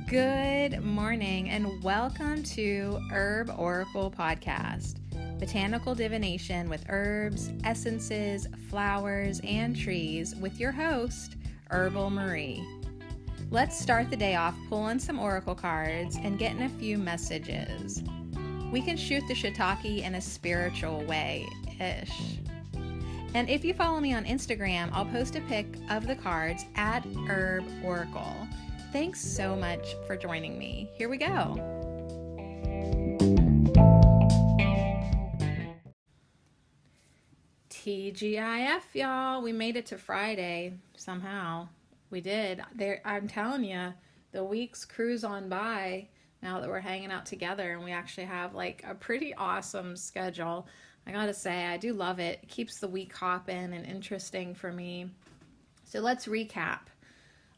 Good morning and welcome to Herb Oracle Podcast, botanical divination with herbs, essences, flowers, and trees with your host, Herbal Marie. Let's start the day off pulling some oracle cards and getting a few messages. We can shoot the shiitake in a spiritual way-ish. And if you follow me on Instagram, I'll post a pic of the cards at Herb Oracle. Thanks so much for joining me. Here we go. TGIF, y'all. We made it to Friday somehow. We did. I'm telling you, the weeks cruise on by now that we're hanging out together, and we actually have like a pretty awesome schedule. I gotta say, I do love it. It keeps the week hopping and interesting for me. So let's recap.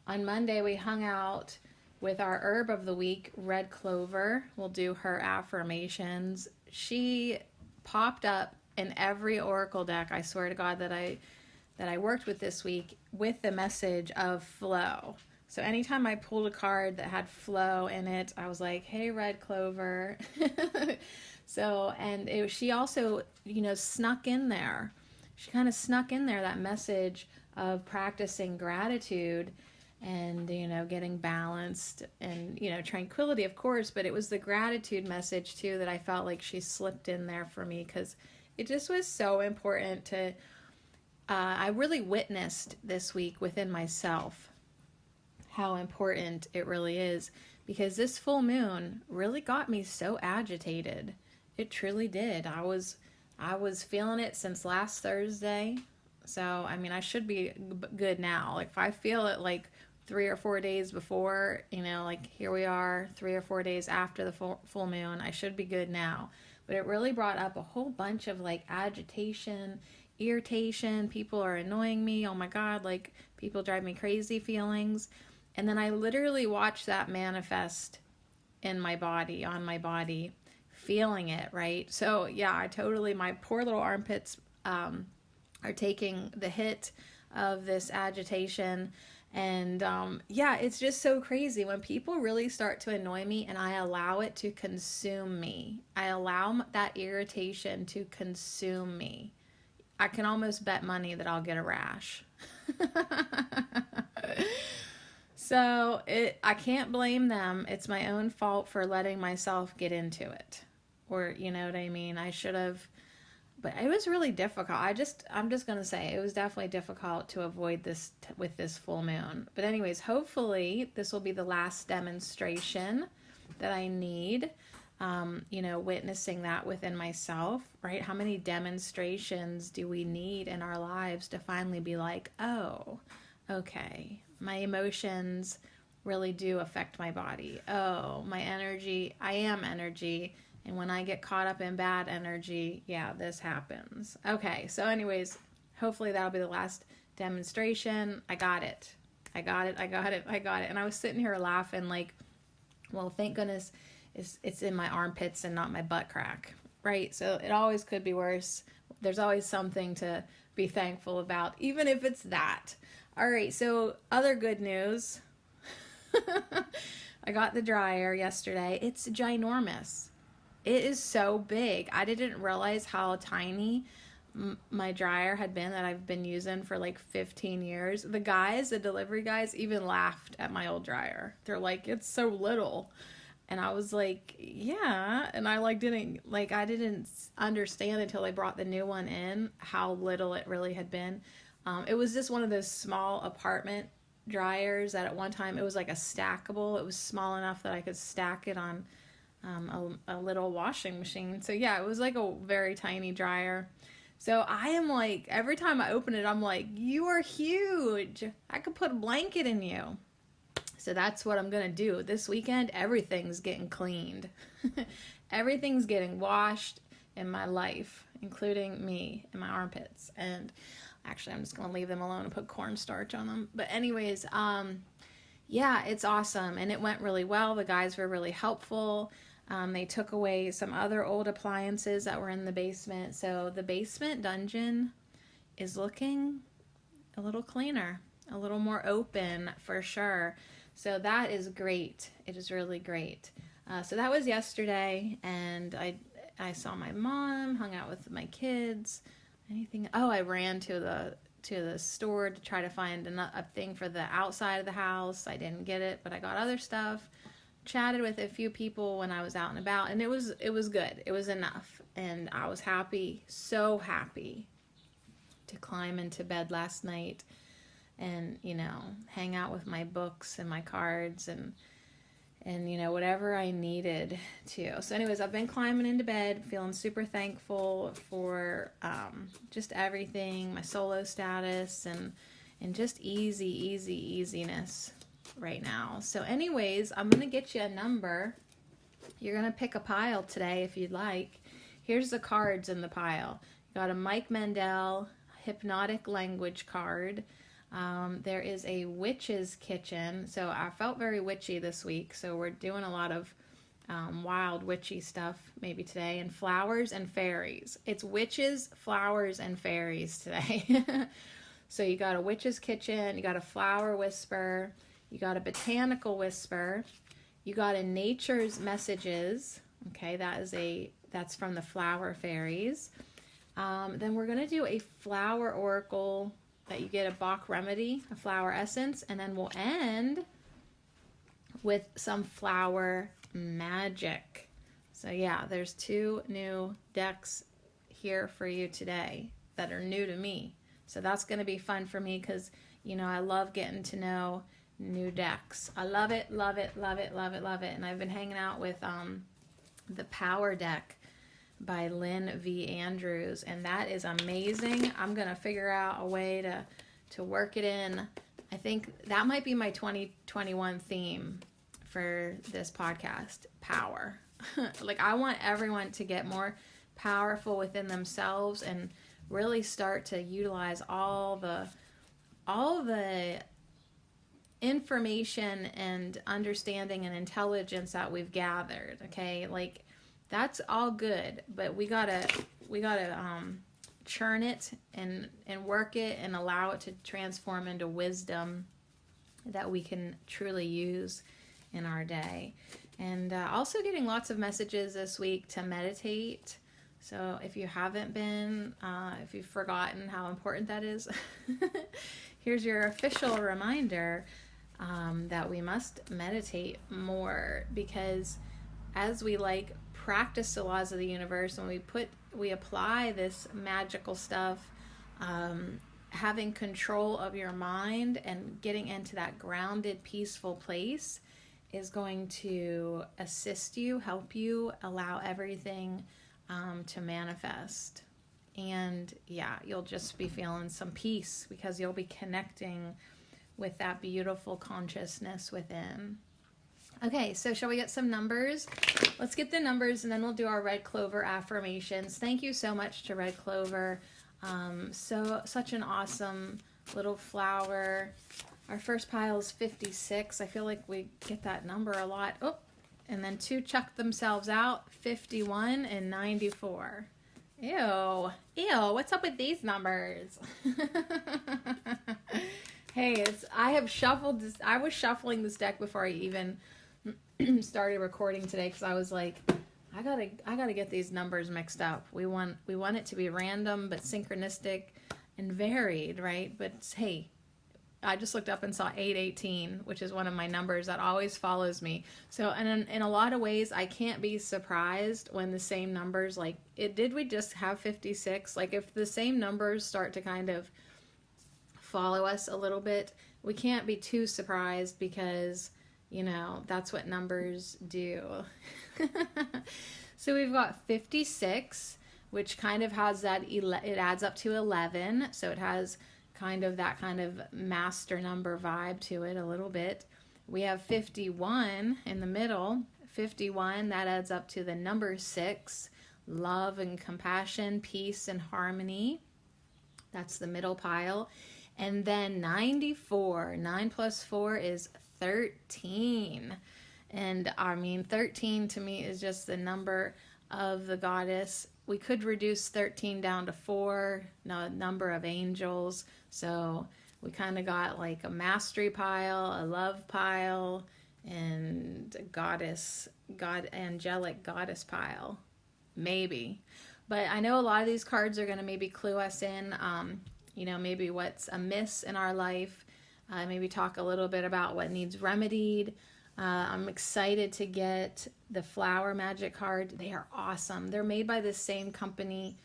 On Monday, we hung out with our herb of the week, red clover. We'll do her affirmations. She popped up in every oracle deck, I swear to God, that I worked with this week with the message of flow. So anytime I pulled a card that had flow in it, I was like, hey, red clover. She also, snuck in there. She kind of snuck in there that message of practicing gratitude and, getting balanced and, tranquility, of course, but it was the gratitude message too that I felt like she slipped in there for me because it just was so important to, I really witnessed this week within myself how important it really is, because this full moon really got me so agitated. It truly did. I was feeling it since last Thursday. So, I should be good now. Like if I feel it like 3 or 4 days before, like here we are 3 or 4 days after the full moon, I should be good now. But it really brought up a whole bunch of like agitation, irritation, people are annoying me, oh my God, like people drive me crazy feelings. And then I literally watched that manifest in my body, on my body, feeling it, right? So yeah, my poor little armpits are taking the hit of this agitation. And it's just so crazy when people really start to annoy me and I allow it to consume me. I allow that irritation to consume me. I can almost bet money that I'll get a rash. So I can't blame them. It's my own fault for letting myself get into it. Or, you know what I mean? I should have. But it was really difficult. I'm just going to say it was definitely difficult to avoid this with this full moon. But anyways, hopefully this will be the last demonstration that I need, witnessing that within myself, right? How many demonstrations do we need in our lives to finally be like, oh, okay, my emotions really do affect my body. Oh, my energy, I am energy. And when I get caught up in bad energy, yeah, this happens. Okay, so anyways, hopefully that'll be the last demonstration. I got it. And I was sitting here laughing like, well, thank goodness it's in my armpits and not my butt crack, right? So it always could be worse. There's always something to be thankful about, even if it's that. All right, so other good news. I got the dryer yesterday. It's ginormous. It is so big. I didn't realize how tiny my dryer had been that I've been using for like 15 years. The delivery guys even laughed at my old dryer. They're like, it's so little. And I was like, yeah. And I didn't understand until they brought the new one in how little it really had been. It was just one of those small apartment dryers that at one time it was like a stackable. It was small enough that I could stack it on a little washing machine. So yeah, it was like a very tiny dryer. So I am like, every time I open it, I'm like, you are huge. I could put a blanket in you. So that's what I'm going to do. This weekend, everything's getting cleaned. Everything's getting washed in my life, including me and my armpits. And actually, I'm just going to leave them alone and put cornstarch on them. But anyways, it's awesome. And it went really well. The guys were really helpful. They took away some other old appliances that were in the basement. So the basement dungeon is looking a little cleaner, a little more open for sure. So that is great. It is really great. So that was yesterday, and I saw my mom, hung out with my kids. Anything? Oh, I ran to the store to try to find a thing for the outside of the house. I didn't get it, but I got other stuff. Chatted with a few people when I was out and about, and it was good. It was enough, and I was happy, so happy to climb into bed last night and, hang out with my books and my cards and whatever I needed to. So anyways, I've been climbing into bed, feeling super thankful for just everything, my solo status, and just easiness right now. So anyways, I'm going to get you a number. You're going to pick a pile today if you'd like. Here's the cards in the pile. You got a Mike Mandel hypnotic language card. There is a witch's kitchen. So I felt very witchy this week. So we're doing a lot of wild witchy stuff maybe today. And flowers and fairies. It's witches, flowers, and fairies today. So you got a witch's kitchen. You got a flower whisper. You got a botanical whisper. You got a nature's messages. Okay, that's from the flower fairies. Then we're going to do a flower oracle that you get a Bach remedy, a flower essence, and then we'll end with some flower magic. So yeah, there's 2 new decks here for you today that are new to me. So that's going to be fun for me because, I love getting to know new decks. I love it. And I've been hanging out with the Power deck by Lynn V. Andrews, and that is amazing. I'm going to figure out a way to work it in. I think that might be my 2021 theme for this podcast, power. Like, I want everyone to get more powerful within themselves and really start to utilize all the information and understanding and intelligence that we've gathered. Okay, like, that's all good, but we gotta churn it and work it and allow it to transform into wisdom that we can truly use in our day. And also getting lots of messages this week to meditate. So if you haven't been, if you've forgotten how important that is, here's your official reminder that we must meditate more, because as we practice the laws of the universe and we apply this magical stuff, having control of your mind and getting into that grounded, peaceful place is going to assist you, help you, allow everything to manifest. And yeah, you'll just be feeling some peace because you'll be connecting with that beautiful consciousness within. Okay, so shall we get some numbers? Let's get the numbers and then we'll do our Red Clover affirmations. Thank you so much to Red Clover. Such an awesome little flower. Our first pile is 56. I feel like we get that number a lot. Oh, and then 2 chucked themselves out, 51 and 94. Ew, what's up with these numbers? Hey, I was shuffling this deck before I even started recording today because I was like, I gotta get these numbers mixed up. We want it to be random but synchronistic and varied, right? But hey, I just looked up and saw 818, which is one of my numbers that always follows me. So, and in a lot of ways, I can't be surprised when the same numbers, did we just have 56? Like, if the same numbers start to kind of follow us a little bit, we can't be too surprised because, that's what numbers do. So we've got 56, which kind of has it adds up to 11. So it has that kind of master number vibe to it a little bit. We have 51 in the middle. 51, that adds up to the number 6, love and compassion, peace and harmony. That's the middle pile. And then 94, 9 plus 4 is 13. And 13 to me is just the number of the goddess. We could reduce 13 down to 4, number of angels. So We kind of got like a mastery pile, a love pile, and a angelic goddess pile. Maybe. But I know a lot of these cards are going to maybe clue us in, maybe what's amiss in our life. Maybe talk a little bit about what needs remedied. I'm excited to get the flower magic card. They are awesome. They're made by the same company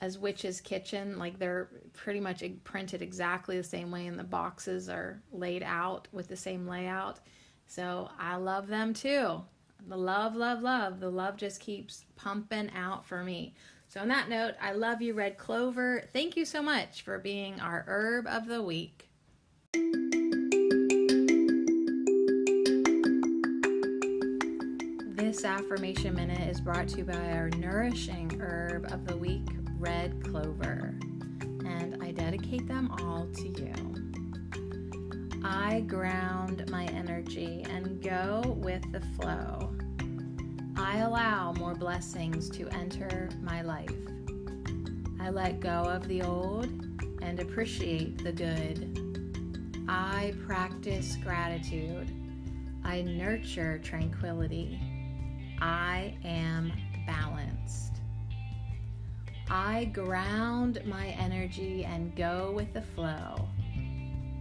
as Witch's Kitchen. Like, they're pretty much printed exactly the same way, and the boxes are laid out with the same layout. So I love them too. The love, love, love. The love just keeps pumping out for me. So on that note, I love you, Red Clover. Thank you so much for being our herb of the week. This affirmation minute is brought to you by our nourishing herb of the week, Red Clover. And I dedicate them all to you. I ground my energy and go with the flow. I allow more blessings to enter my life. I let go of the old and appreciate the good. I practice gratitude. I nurture tranquility. I am balanced. I ground my energy and go with the flow.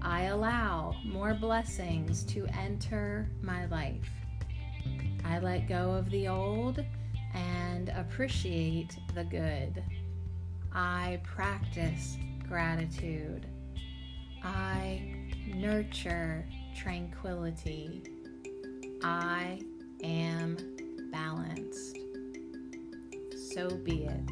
I allow more blessings to enter my life. I let go of the old and appreciate the good. I practice gratitude. I nurture tranquility. I am balanced. So be it.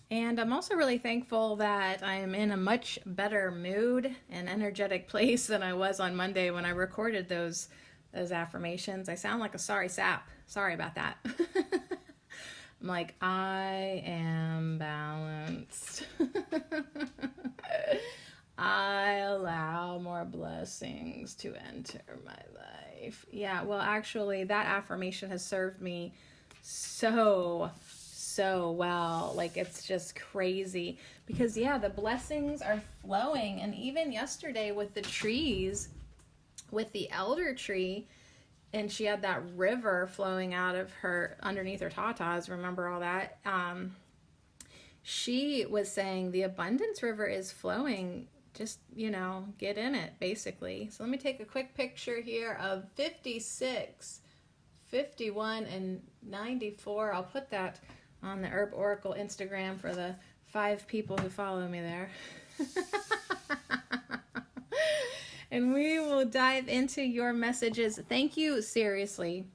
And I'm also really thankful that I am in a much better mood and energetic place than I was on Monday when I recorded those affirmations. I sound like a sorry sap. Sorry about that. I'm like, I am balanced. I allow more blessings to enter my life. Yeah, well, actually, that affirmation has served me so well. Like, it's just crazy because, yeah, the blessings are flowing. And even yesterday with the trees, with the elder tree, and she had that river flowing out of her, underneath her tatas, remember all that? She was saying the abundance river is flowing. Just, get in it, basically. So let me take a quick picture here of 56, 51, and 94. I'll put that on the Herb Oracle Instagram for the 5 people who follow me there. And we will dive into your messages. Thank you, seriously.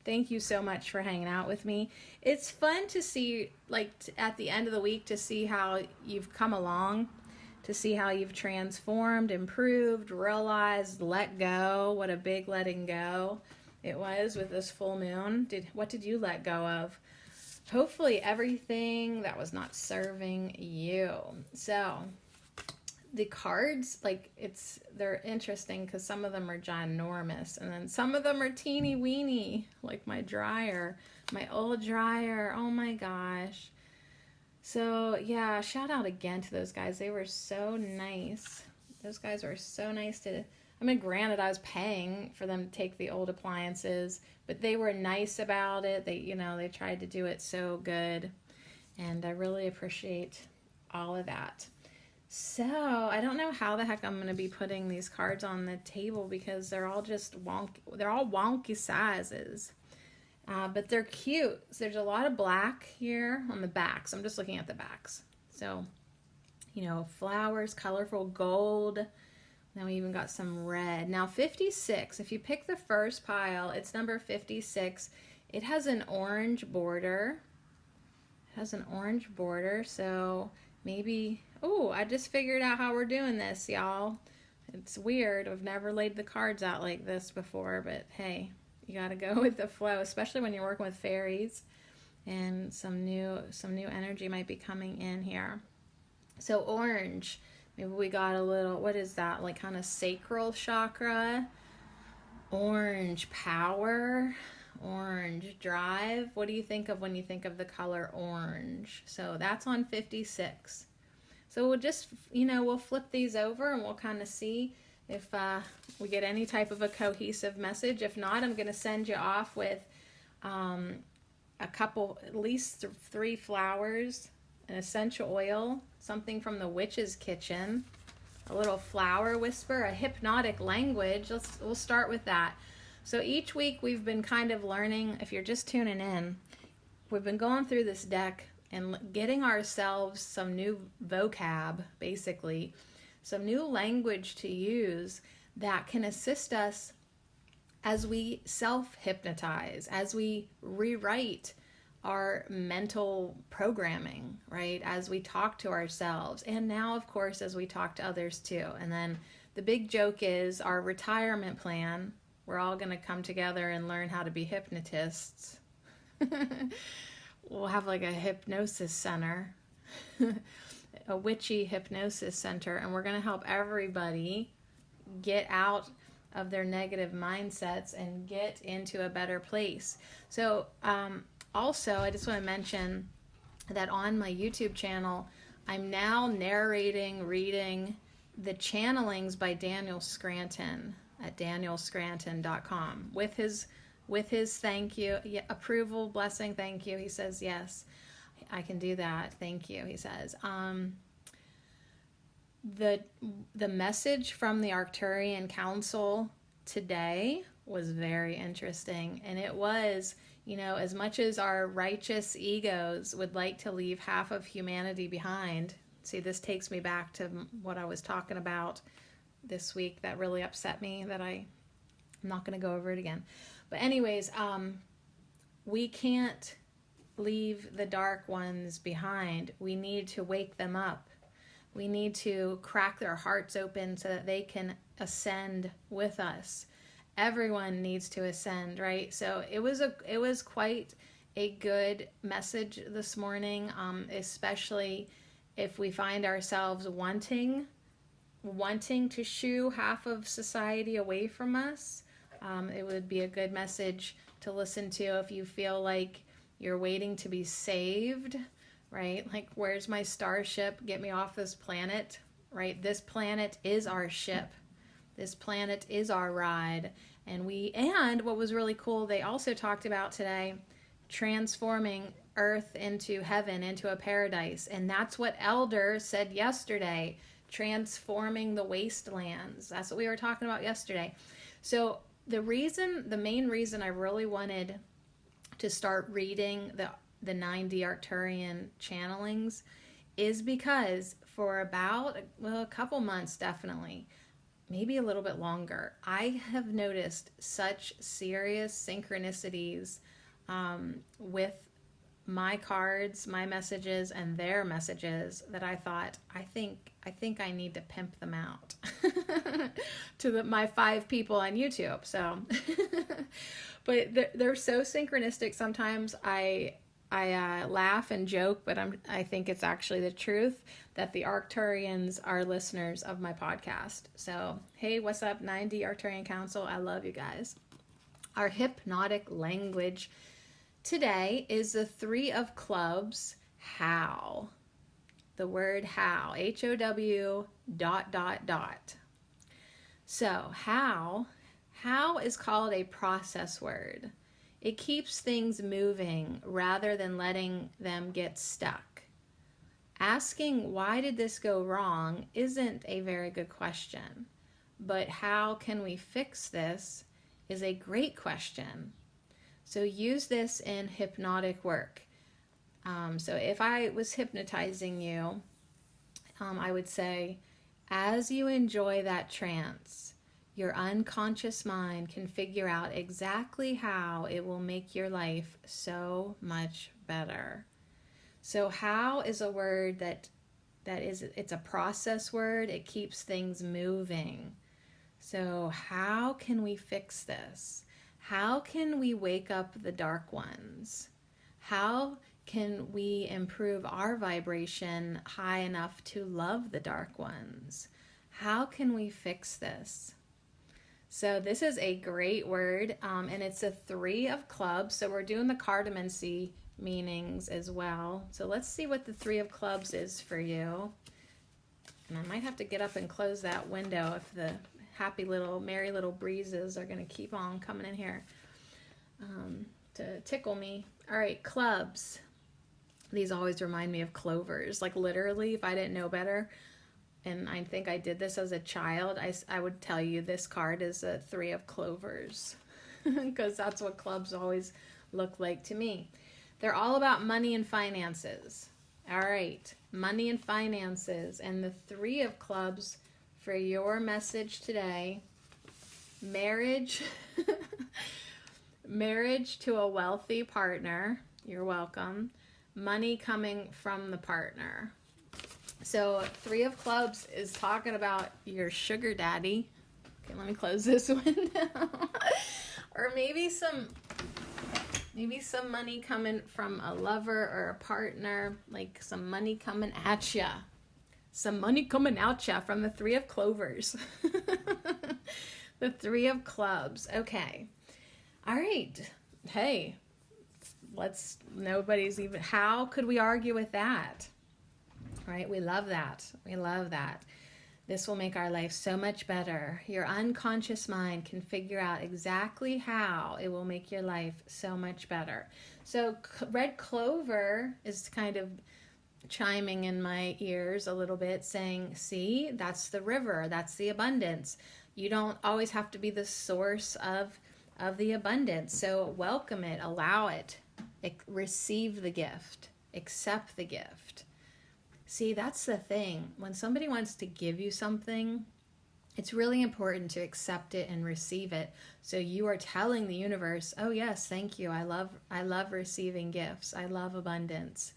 Thank you so much for hanging out with me. It's fun to see, like, at the end of the week, to see how you've come along, to see how you've transformed, improved, realized, let go. What a big letting go it was with this full moon. What did you let go of? Hopefully everything that was not serving you. So the cards, they're interesting because some of them are ginormous and then some of them are teeny weeny, like my dryer, my old dryer. Oh my gosh. So yeah, shout out again to those guys. They were so nice. Those guys were so nice granted, I was paying for them to take the old appliances, but they were nice about it. They tried to do it so good, and I really appreciate all of that. So I don't know how the heck I'm going to be putting these cards on the table because they're all just they're all wonky sizes, but they're cute. So there's a lot of black here on the backs. I'm just looking at the backs. So, flowers, colorful gold. Now we even got some red. Now 56, if you pick the first pile, it's number 56. It has an orange border. So maybe, I just figured out how we're doing this, y'all. It's weird. I've never laid the cards out like this before, but hey, you gotta go with the flow, especially when you're working with fairies, and some new energy might be coming in here. So orange. Maybe we got a little, what is that? Like kind of sacral chakra. Orange power. Orange drive. What do you think of when you think of the color orange? So that's on 56. So we'll just, we'll flip these over and we'll kind of see if we get any type of a cohesive message. If not, I'm going to send you off with a couple, at least 3 flowers, an essential oil, something from the witch's kitchen, a little flower whisper, a hypnotic language. We'll start with that. So each week we've been kind of learning, if you're just tuning in, we've been going through this deck and getting ourselves some new vocab, basically, some new language to use that can assist us as we self-hypnotize, as we rewrite our mental programming, right? As we talk to ourselves. And now, of course, as we talk to others too. And then the big joke is our retirement plan. We're all going to come together and learn how to be hypnotists. We'll have like a hypnosis center, a witchy hypnosis center, and we're going to help everybody get out of their negative mindsets and get into a better place. So also, I just want to mention that on my YouTube channel, I'm now narrating, reading the channelings by Daniel Scranton at danielscranton.com with his thank you, approval, blessing, thank you. He says, yes, I can do that. Thank you, he says. The message from the Arcturian Council today was very interesting. And it was, as much as our righteous egos would like to leave half of humanity behind. See, this takes me back to what I was talking about this week that really upset me, that I'm not going to go over it again. But anyways, we can't leave the dark ones behind. We need to wake them up. We need to crack their hearts open so that they can ascend with us. Everyone needs to ascend, right? So it was quite a good message this morning, especially if we find ourselves wanting to shoo half of society away from us. It would be a good message to listen to if you feel like you're waiting to be saved, right? Like, where's my starship? Get me off this planet, right? This planet is our ship. This planet is our ride. And what was really cool, they also talked about today transforming Earth into heaven, into a paradise. And that's what Elder said yesterday, transforming the wastelands. That's what we were talking about yesterday. So the main reason I really wanted to start reading the 9D Arcturian channelings is because for about a couple months, definitely, maybe a little bit longer, I have noticed such serious synchronicities with my cards, my messages, and their messages that I thought, I think I need to pimp them out to my 5 people on YouTube. So, but they're so synchronistic. Sometimes I laugh and joke, but I think it's actually the truth that the Arcturians are listeners of my podcast. So, hey, what's up, 9D Arcturian Council? I love you guys. Our hypnotic language today is the 3 of clubs, how. The word how, H-O-W ... So how is called a process word. It keeps things moving rather than letting them get stuck. Asking why did this go wrong isn't a very good question, but how can we fix this is a great question. So use this in hypnotic work. So if I was hypnotizing you, I would say, as you enjoy that trance, your unconscious mind can figure out exactly how it will make your life so much better. So how is a word it's a process word. It keeps things moving. So how can we fix this? How can we wake up the dark ones? How can we improve our vibration high enough to love the dark ones? How can we fix this? So this is a great word, and it's a 3 of clubs. So we're doing the cardamancy meanings as well. So let's see what the 3 of clubs is for you. And I might have to get up and close that window if the merry little breezes are going to keep on coming in here to tickle me. All right, clubs. These always remind me of clovers. Like literally, if I didn't know better, and I think I did this as a child, I would tell you this card is a 3 of clovers because that's what clubs always look like to me. They're all about money and finances. All right, money and finances. And the 3 of clubs for your message today, marriage, marriage to a wealthy partner. You're welcome. Money coming from the partner. So 3 of clubs is talking about your sugar daddy. Okay, let me close this window. Or maybe some money coming from a lover or a partner, like some money coming at ya. Some money coming at ya from the 3 of clovers. The 3 of clubs. Okay. All right. Hey, how could we argue with that? Right? We love that. We love that. This will make our life so much better. Your unconscious mind can figure out exactly how it will make your life so much better. So red clover is kind of chiming in my ears a little bit, saying, see, that's the river. That's the abundance. You don't always have to be the source of the abundance. So welcome it. Allow it. Receive the gift. Accept the gift. See, that's the thing. When somebody wants to give you something, it's really important to accept it and receive it. So you are telling the universe, oh yes, thank you. I love receiving gifts. I love abundance.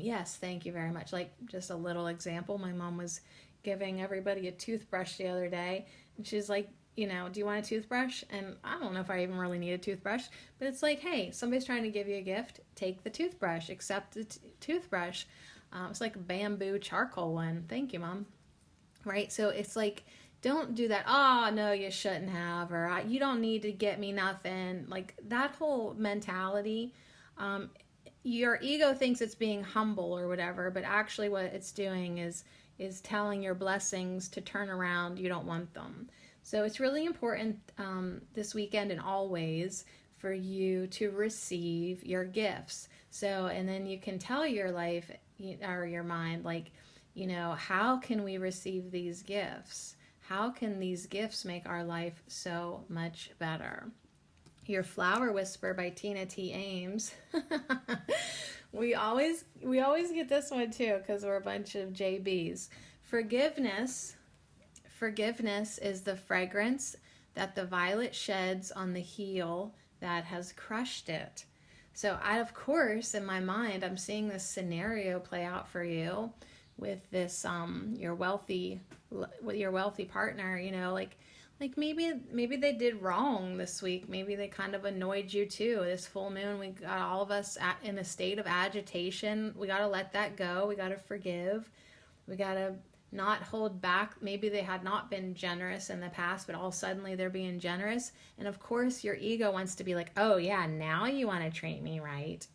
Yes, thank you very much. Like just a little example, my mom was giving everybody a toothbrush the other day, and she's like, do you want a toothbrush? And I don't know if I even really need a toothbrush, but it's like, hey, somebody's trying to give you a gift. Take the toothbrush, accept the toothbrush. It's like a bamboo charcoal one. Thank you, Mom. Right? So it's like, don't do that. Oh, no, you shouldn't have. Or you don't need to get me nothing. Like that whole mentality. Your ego thinks it's being humble or whatever, but actually what it's doing is telling your blessings to turn around. You don't want them. So it's really important this weekend and always for you to receive your gifts. So, and then you can tell your life or your mind, like, how can we receive these gifts? How can these gifts make our life so much better? Your Flower Whisper by Tina T. Ames. We always get this one too because we're a bunch of JBs. Forgiveness is the fragrance that the violet sheds on the heel that has crushed it. So of course, in my mind, I'm seeing this scenario play out for you with this, your wealthy partner, like maybe they did wrong this week. Maybe they kind of annoyed you too. This full moon, we got all of us in a state of agitation. We got to let that go. We got to forgive. We got to not hold back. Maybe they had not been generous in the past, but all suddenly they're being generous. And of course, your ego wants to be like, oh yeah, now you want to treat me right?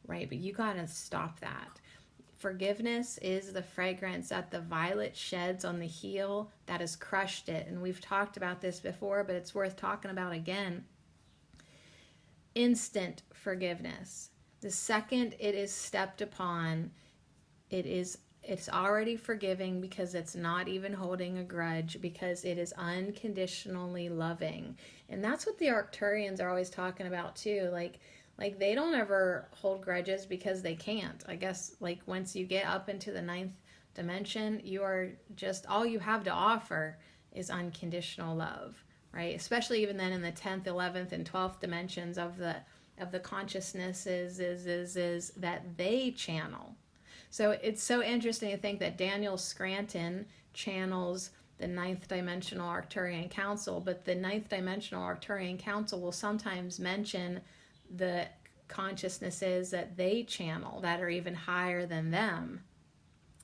But you got to stop that. Forgiveness is the fragrance that the violet sheds on the heel that has crushed it. And we've talked about this before, but it's worth talking about again. Instant forgiveness. The second it is stepped upon, it's already forgiving because it's not even holding a grudge, because it is unconditionally loving. And that's what the Arcturians are always talking about too. Like they don't ever hold grudges because they can't. I guess like once you get up into the 9th dimension, you are just, all you have to offer is unconditional love, right? Especially even then in the 10th, 11th, and 12th dimensions of the consciousness is that they channel. So it's so interesting to think that Daniel Scranton channels the 9th dimensional Arcturian Council, but the 9th dimensional Arcturian Council will sometimes mention the consciousnesses that they channel that are even higher than them.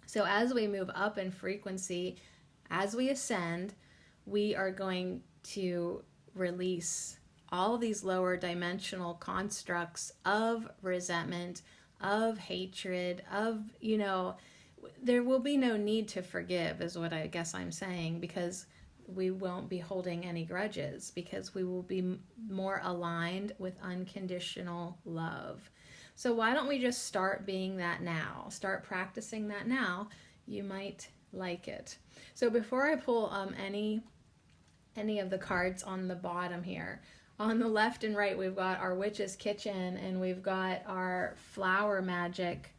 So as we move up in frequency, as we ascend, we are going to release all these lower dimensional constructs of resentment, of hatred, of, there will be no need to forgive, is what I guess I'm saying, because we won't be holding any grudges, because we will be more aligned with unconditional love. So why don't we just start being that now? Start practicing that now. You might like it. So before I pull any of the cards on the bottom here, on the left and right, we've got our Witch's Kitchen, and we've got our Flower Magic,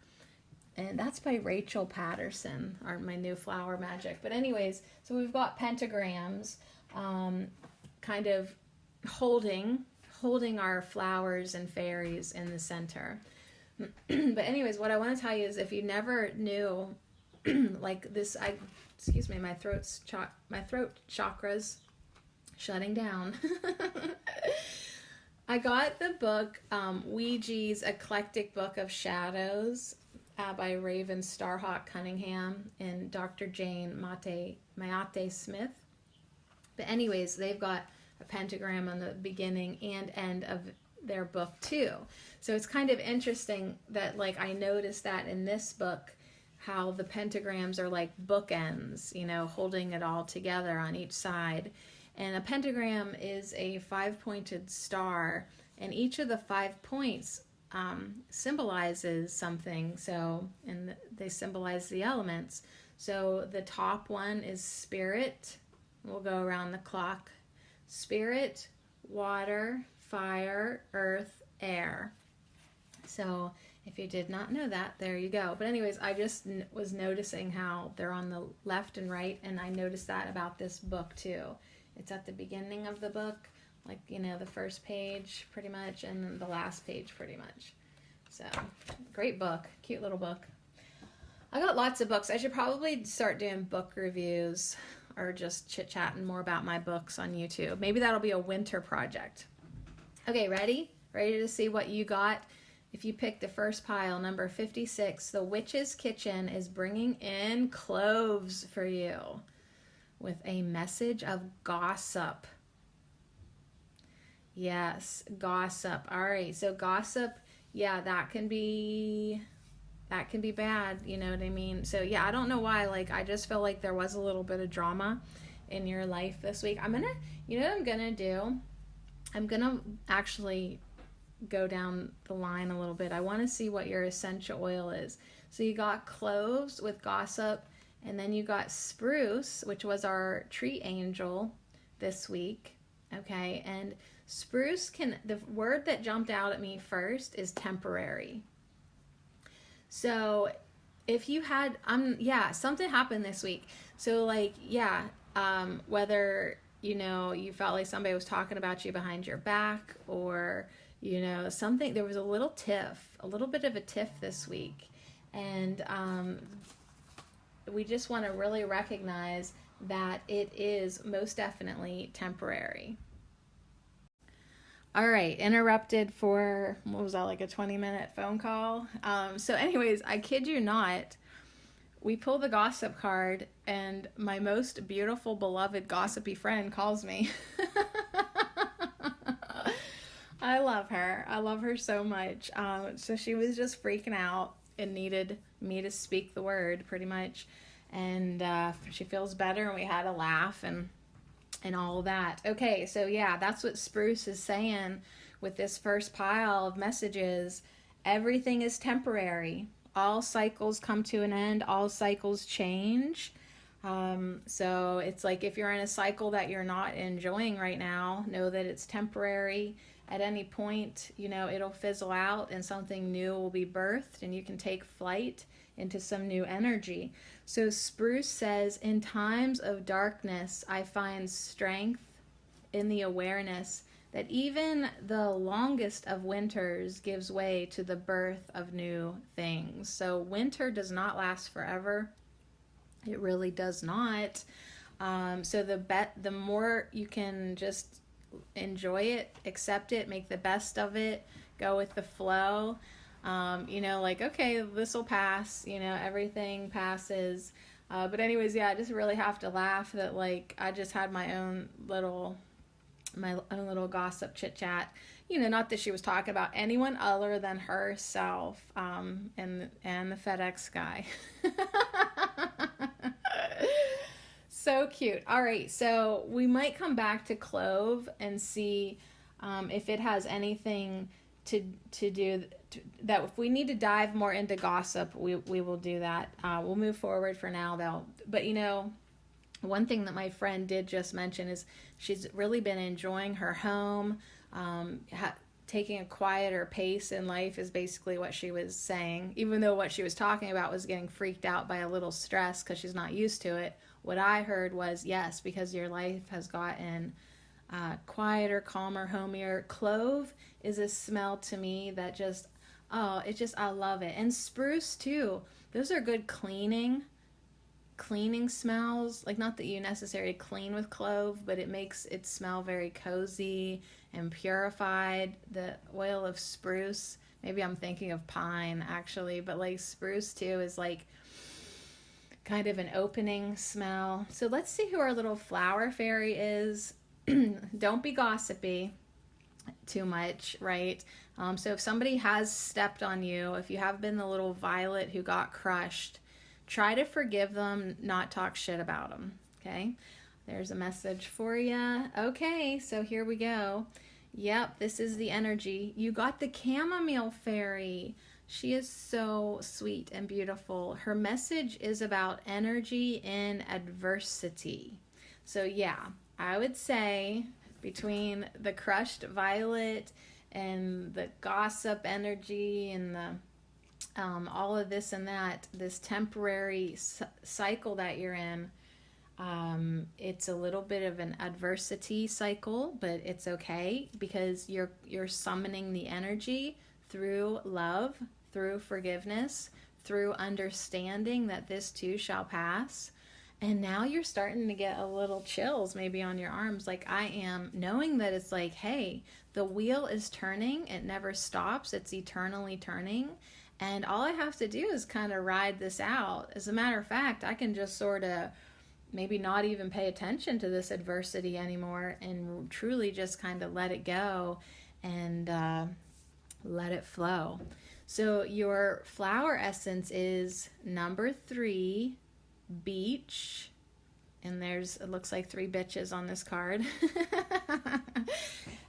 and that's by Rachel Patterson, my new Flower Magic. But anyways, so we've got pentagrams, kind of holding our flowers and fairies in the center. But anyways, what I want to tell you is, if you never knew, like this, excuse me, my throat chakra's shutting down. I got the book, Ouija's Eclectic Book of Shadows, by Raven Starhawk Cunningham and Dr. Jane Mayate Smith. But anyways, they've got a pentagram on the beginning and end of their book too. So it's kind of interesting that, like, I noticed that in this book, how the pentagrams are like bookends, holding it all together on each side. And a pentagram is a 5-pointed star, and each of the 5 points symbolizes something. So, and they symbolize the elements. So the top one is spirit. We'll go around the clock. Spirit, water, fire, earth, air. So if you did not know that, there you go. But anyways, I just was noticing how they're on the left and right, and I noticed that about this book too. It's at the beginning of the book, like, the first page pretty much, and then the last page pretty much. So, great book. Cute little book. I got lots of books. I should probably start doing book reviews or just chit-chatting more about my books on YouTube. Maybe that'll be a winter project. Okay, ready? Ready to see what you got? If you pick the first pile, number 56, the Witch's Kitchen is bringing in cloves for you with a message of gossip. Yes, gossip. All right, so gossip, yeah, that can be bad, you know what I mean? So yeah, I don't know why, like, I just feel like there was a little bit of drama in your life this week. I'm gonna, what I'm gonna do? I'm gonna actually go down the line a little bit. I want to see what your essential oil is. So you got cloves with gossip, and then you got spruce, which was our tree angel this week. Okay, and spruce the word that jumped out at me first is temporary. So if you had, something happened this week. So like, whether, you felt like somebody was talking about you behind your back, or, something, there was a little bit of a tiff this week. And we just want to really recognize that it is most definitely temporary. All right, interrupted for, what was that, like a 20-minute phone call? So anyways, I kid you not, we pull the gossip card, and my most beautiful, beloved, gossipy friend calls me. I love her. I love her so much. So she was just freaking out and needed me to speak the word, pretty much. And she feels better, and we had a laugh and all that. Okay, so yeah, that's what Spruce is saying with this first pile of messages. Everything is temporary. All cycles come to an end. All cycles change. So it's like, if you're in a cycle that you're not enjoying right now, know that it's temporary. At any point, it'll fizzle out and something new will be birthed, and you can take flight into some new energy. So Spruce says, in times of darkness, I find strength in the awareness that even the longest of winters gives way to the birth of new things. So winter does not last forever. It really does not. So the more you can just enjoy it, accept it, make the best of it, go with the flow. Like, okay, this will pass, everything passes. But anyways, I just really have to laugh that, like, I just had my own little my own little gossip chit chat. Not that she was talking about anyone other than herself, and the FedEx guy. So cute. All right, so we might come back to clove and see if it has anything to do that. If we need to dive more into gossip, we will do that. We'll move forward for now, though. But one thing that my friend did just mention is she's really been enjoying her home. Taking a quieter pace in life is basically what she was saying, even though what she was talking about was getting freaked out by a little stress because she's not used to it. What I heard was, yes, because your life has gotten quieter, calmer, homier. Clove is a smell to me that I love it. And spruce too. Those are good cleaning smells. Like, not that you necessarily clean with clove, but it makes it smell very cozy and purified. The oil of spruce, maybe I'm thinking of pine actually, but like spruce too is like kind of an opening smell. So let's see who our little flower fairy is. Don't be gossipy too much, right? So if somebody has stepped on you, if you have been the little violet who got crushed, try to forgive them, not talk shit about them, okay? There's a message for you. Okay, so here we go. Yep, this is the energy. You got the chamomile fairy. She is so sweet and beautiful. Her message is about energy in adversity. So yeah, I would say between the crushed violet and the gossip energy and the all of this and that, this temporary cycle that you're in, it's a little bit of an adversity cycle, but it's okay because you're summoning the energy through love, through forgiveness, through understanding that this too shall pass. And now you're starting to get a little chills maybe on your arms, like I am, knowing that it's like, hey, the wheel is turning. It never stops. It's eternally turning. And all I have to do is kind of ride this out. As a matter of fact, I can just sort of maybe not even pay attention to this adversity anymore and truly just kind of let it go and let it flow. So your flower essence is number 3, beach. And it looks like 3 bitches on this card.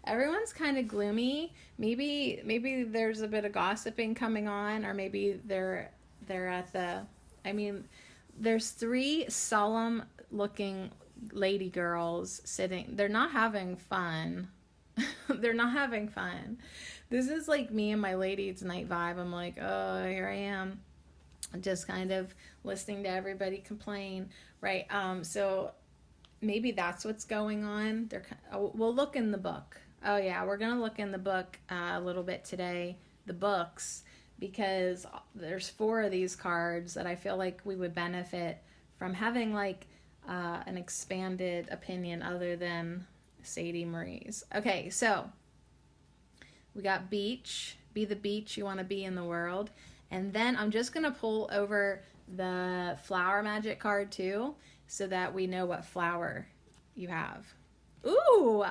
Everyone's kind of gloomy. Maybe there's a bit of gossiping coming on, or maybe they're at there's 3 solemn looking lady girls sitting. They're not having fun. They're not having fun. This is like me and my ladies' night vibe. I'm like, oh, here I am, just kind of listening to everybody complain, right? So maybe that's what's going on. We'll look in the book. Oh yeah, we're gonna look in the book a little bit today, the books, because there's 4 of these cards that I feel like we would benefit from having like an expanded opinion other than Sadie Marie's. Okay, so we got beach. Be the beach you want to be in the world. And then I'm just going to pull over the flower magic card too, so that we know what flower you have. Ooh,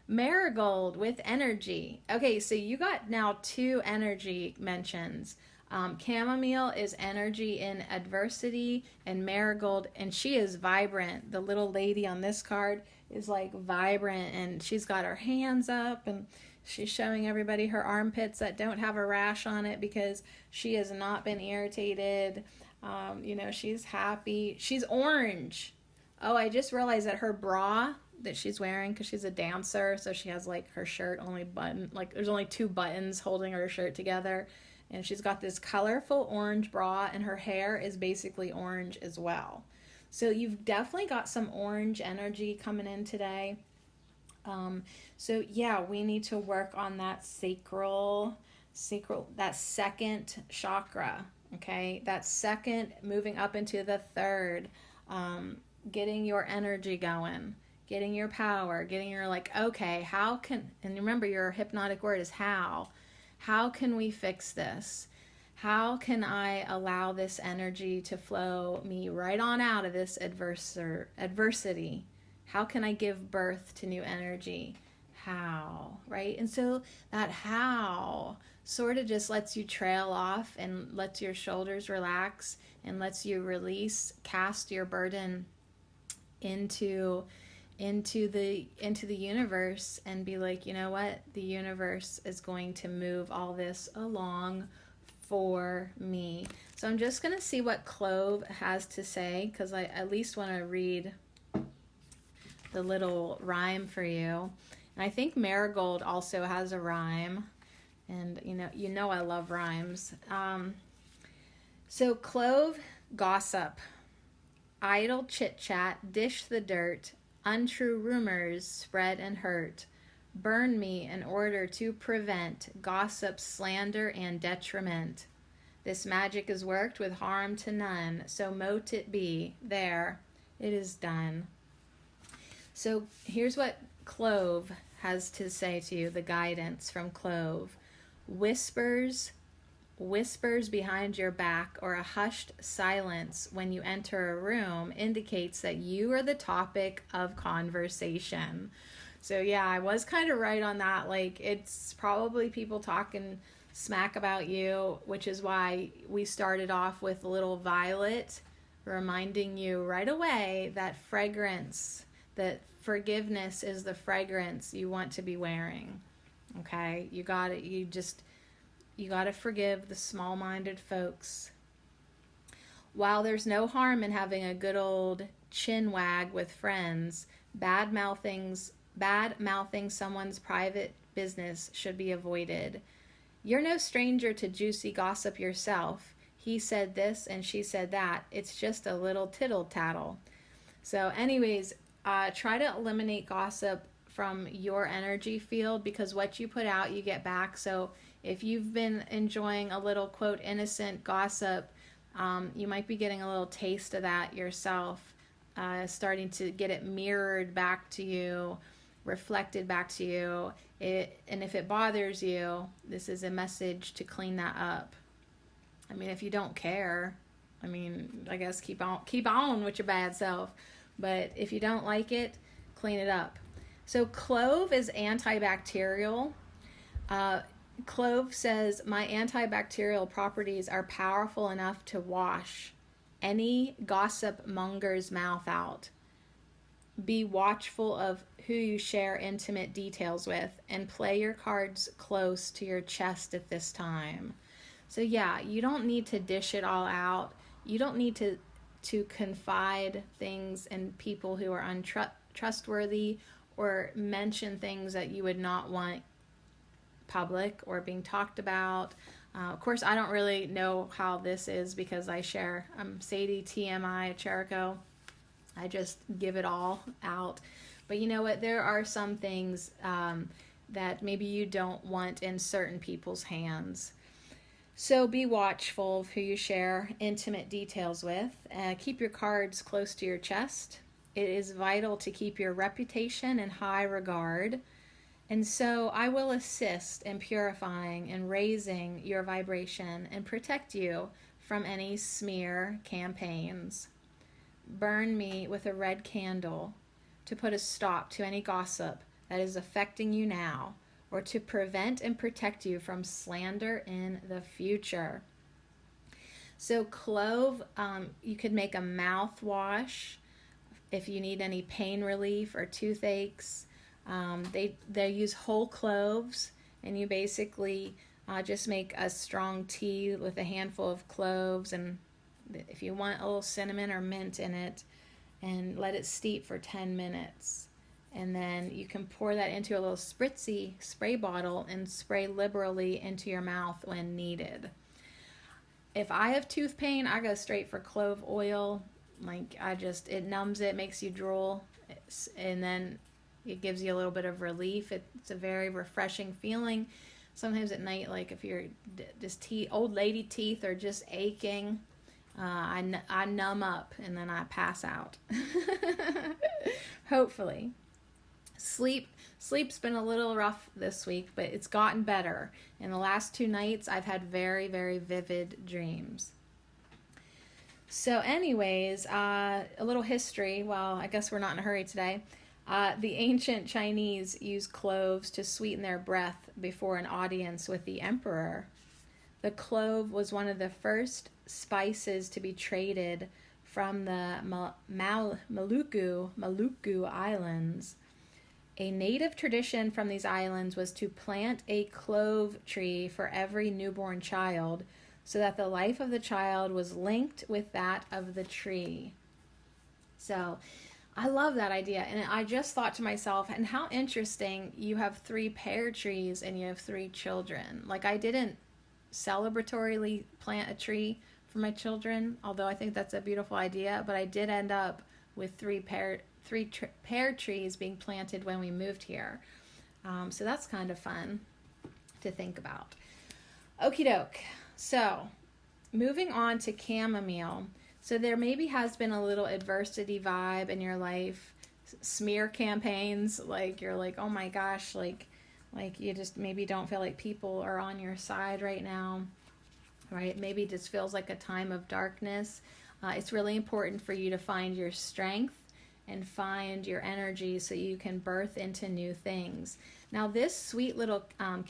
marigold with energy. Okay, so you got now 2 energy mentions. Chamomile is energy in adversity, and marigold, and she is vibrant. The little lady on this card is like vibrant, and she's got her hands up, and she's showing everybody her armpits that don't have a rash on it because she has not been irritated. She's happy. She's orange. Oh, I just realized that her bra that she's wearing, because she's a dancer, so she has like her shirt only button, like there's only 2 buttons holding her shirt together, and she's got this colorful orange bra, and her hair is basically orange as well. So you've definitely got some orange energy coming in today. So yeah, we need to work on that sacral, that second chakra. Okay, that second, moving up into the third, getting your energy going, getting your power, getting your like, okay, and remember your hypnotic word is how can we fix this? How can I allow this energy to flow me right on out of this adversity? How can I give birth to new energy? how, right? And so that how sort of just lets you trail off and lets your shoulders relax and lets you release, cast your burden into the universe and be like, you know what? The universe is going to move all this along for me. So I'm just going to see what Clove has to say, because I at least want to read the little rhyme for you. And I think Marigold also has a rhyme. And you know I love rhymes. So Clove, gossip, idle chit-chat, dish the dirt, untrue rumors spread and hurt. Burn me in order to prevent gossip, slander, and detriment. This magic is worked with harm to none, so mote it be. There, it is done. So here's what Clove has to say to you, the guidance from Clove. Whispers behind your back or a hushed silence when you enter a room indicates that you are the topic of conversation. So yeah, I was kind of right on that. Like, it's probably people talking smack about you, which is why we started off with little Violet reminding you right away that fragrance, that forgiveness is the fragrance you want to be wearing. Okay? You got to forgive the small-minded folks. While there's no harm in having a good old chin wag with friends, bad-mouthing someone's private business should be avoided. You're no stranger to juicy gossip yourself. He said this and she said that. It's just a little tittle-tattle. So anyways, try to eliminate gossip from your energy field, because what you put out, you get back. So if you've been enjoying a little, quote, innocent gossip, you might be getting a little taste of that yourself, starting to get it mirrored back to you, reflected back to you. And if it bothers you, this is a message to clean that up. I mean, if you don't care, I guess keep on with your bad self. But if you don't like it, clean it up. So Clove is antibacterial. Clove says, my antibacterial properties are powerful enough to wash any gossip monger's mouth out. Be watchful of who you share intimate details with, and play your cards close to your chest at this time. So yeah, you don't need to dish it all out. You don't need to confide things in people who are untrustworthy, or mention things that you would not want public or being talked about. Of course, I don't really know how this is, because I'm Sadie TMI Cherico. I just give it all out. But you know what? There are some things that maybe you don't want in certain people's hands. So be watchful of who you share intimate details with. Keep your cards close to your chest. It is vital to keep your reputation in high regard. And so I will assist in purifying and raising your vibration and protect you from any smear campaigns. Burn me with a red candle to put a stop to any gossip that is affecting you now, or to prevent and protect you from slander in the future. So Clove, you could make a mouthwash if you need any pain relief or toothaches. They use whole cloves, and you basically just make a strong tea with a handful of cloves, and if you want a little cinnamon or mint in it, and let it steep for 10 minutes. And then you can pour that into a little spritzy spray bottle and spray liberally into your mouth when needed. If I have tooth pain, I go straight for clove oil. It numbs it, makes you drool, and then it gives you a little bit of relief. It's a very refreshing feeling. Sometimes at night, like if your old lady teeth are just aching, I numb up and then I pass out. Hopefully. Sleep's been a little rough this week, but it's gotten better. In the last 2 nights, I've had very, very vivid dreams. So anyways, a little history. Well, I guess we're not in a hurry today. The ancient Chinese used cloves to sweeten their breath before an audience with the emperor. The clove was one of the first spices to be traded from the Maluku Islands. A native tradition from these islands was to plant a clove tree for every newborn child so that the life of the child was linked with that of the tree. So I love that idea. And I just thought to myself, and how interesting, you have 3 pear trees and you have 3 children. Like, I didn't celebratorily plant a tree for my children, although I think that's a beautiful idea, but I did end up with 3 pear trees being planted when we moved here. So that's kind of fun to think about. Okie doke. So moving on to chamomile. So there maybe has been a little adversity vibe in your life, smear campaigns, like you're like, oh my gosh, like you just maybe don't feel like people are on your side right now, right? Maybe it just feels like a time of darkness. It's really important for you to find your strength and find your energy so you can birth into new things. Now, this sweet little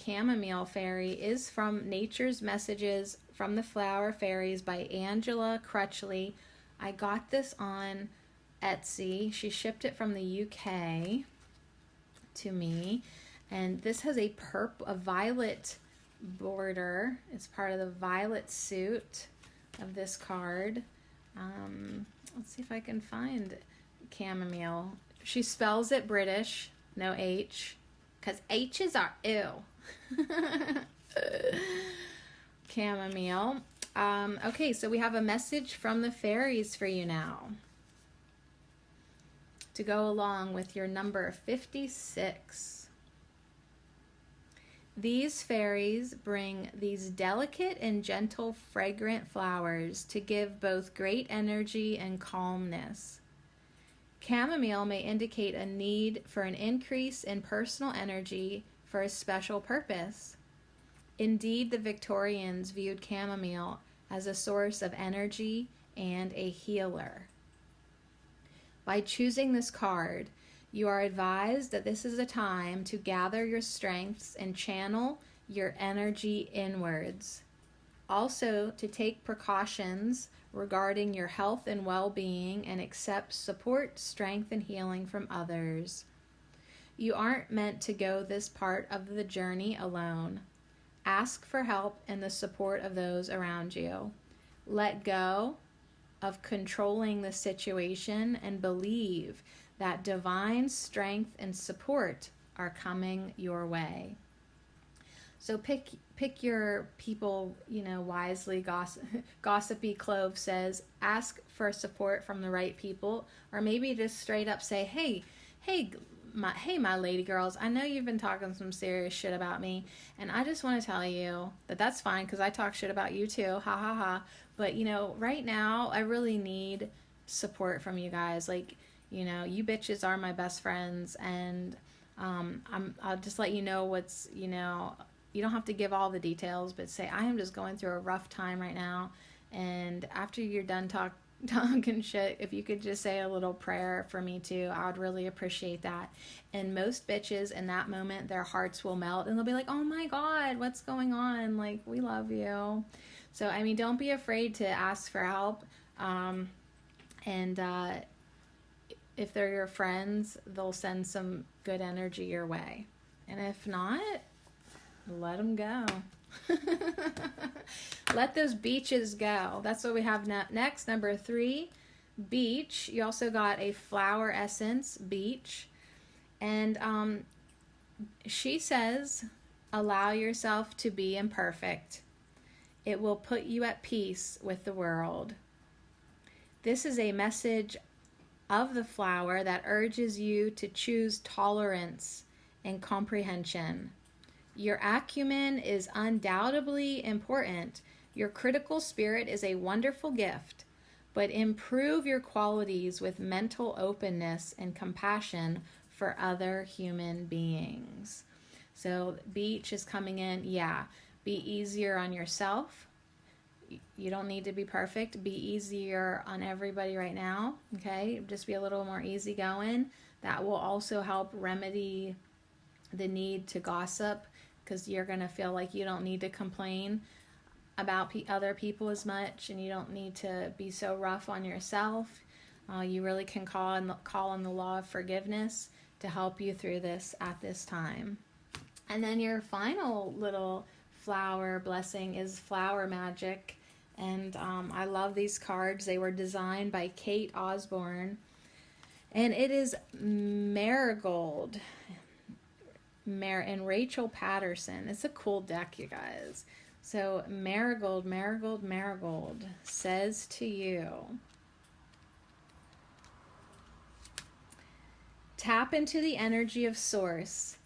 chamomile fairy is from Nature's Messages from the Flower Fairies by Angela Crutchley. I got this on Etsy. She shipped it from the UK to me. And this has a violet border. It's part of the violet suit of this card. Let's see if I can find chamomile. She spells it British, no H, because H's are ew. Chamomile. Okay, so we have a message from the fairies for you now to go along with your number 56. These fairies bring these delicate and gentle fragrant flowers to give both great energy and calmness. Chamomile may indicate a need for an increase in personal energy for a special purpose. Indeed, the Victorians viewed chamomile as a source of energy and a healer. By choosing this card, you are advised that this is a time to gather your strengths and channel your energy inwards. Also, to take precautions regarding your health and well-being and accept support, strength, and healing from others. You aren't meant to go this part of the journey alone. Ask for help and the support of those around you. Let go of controlling the situation and believe that divine strength and support are coming your way. So pick your people, wisely. Gossipy Clove says, ask for support from the right people, or maybe just straight up say, hey, my lady girls, I know you've been talking some serious shit about me, and I just want to tell you that that's fine, because I talk shit about you too, ha ha ha. But right now I really need support from you guys. Like, you bitches are my best friends, and I'll just let you know what's, you don't have to give all the details, but say, I am just going through a rough time right now, and after you're done talking shit, if you could just say a little prayer for me too, I would really appreciate that. And most bitches in that moment, their hearts will melt, and they'll be like, oh my God, what's going on? Like, we love you. So, don't be afraid to ask for help. And if they're your friends, they'll send some good energy your way. And if not, let them go. Let those beaches go. That's what we have next. Number 3, beach. You also got a flower essence, beach. And she says, allow yourself to be imperfect. It will put you at peace with the world. This is a message of the flower that urges you to choose tolerance and comprehension. Your acumen is undoubtedly important. Your critical spirit is a wonderful gift, but improve your qualities with mental openness and compassion for other human beings. So beach is coming in. Yeah, be easier on yourself. You don't need to be perfect. Be easier on everybody right now, okay? Just be a little more easygoing. That will also help remedy the need to gossip, because you're going to feel like you don't need to complain about other people as much, and you don't need to be so rough on yourself. You really can call on the law of forgiveness to help you through this at this time. And then your final little flower blessing is flower magic. And I love these cards. They were designed by Kate Osborne. And it is Marigold and Rachel Patterson. It's a cool deck, you guys. So Marigold, Marigold, Marigold says to you, tap into the energy of Source.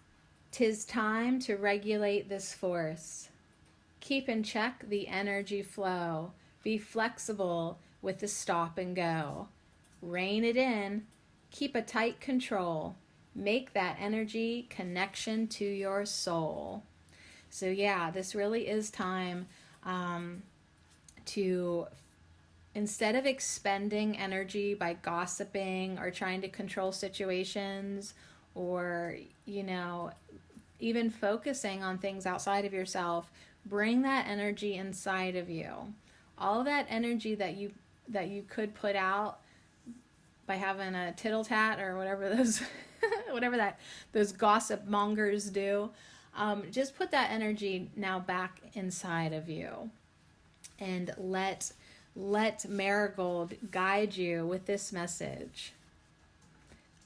'Tis time to regulate this force. Keep in check the energy flow. Be flexible with the stop and go. Rein it in. Keep a tight control. Make that energy connection to your soul. So yeah, this really is time to, instead of expending energy by gossiping or trying to control situations, or, you know, even focusing on things outside of yourself, bring that energy inside of you. All that energy that you could put out by having a tittle tat or whatever those those gossip mongers do, just put that energy now back inside of you, and let Marigold guide you with this message.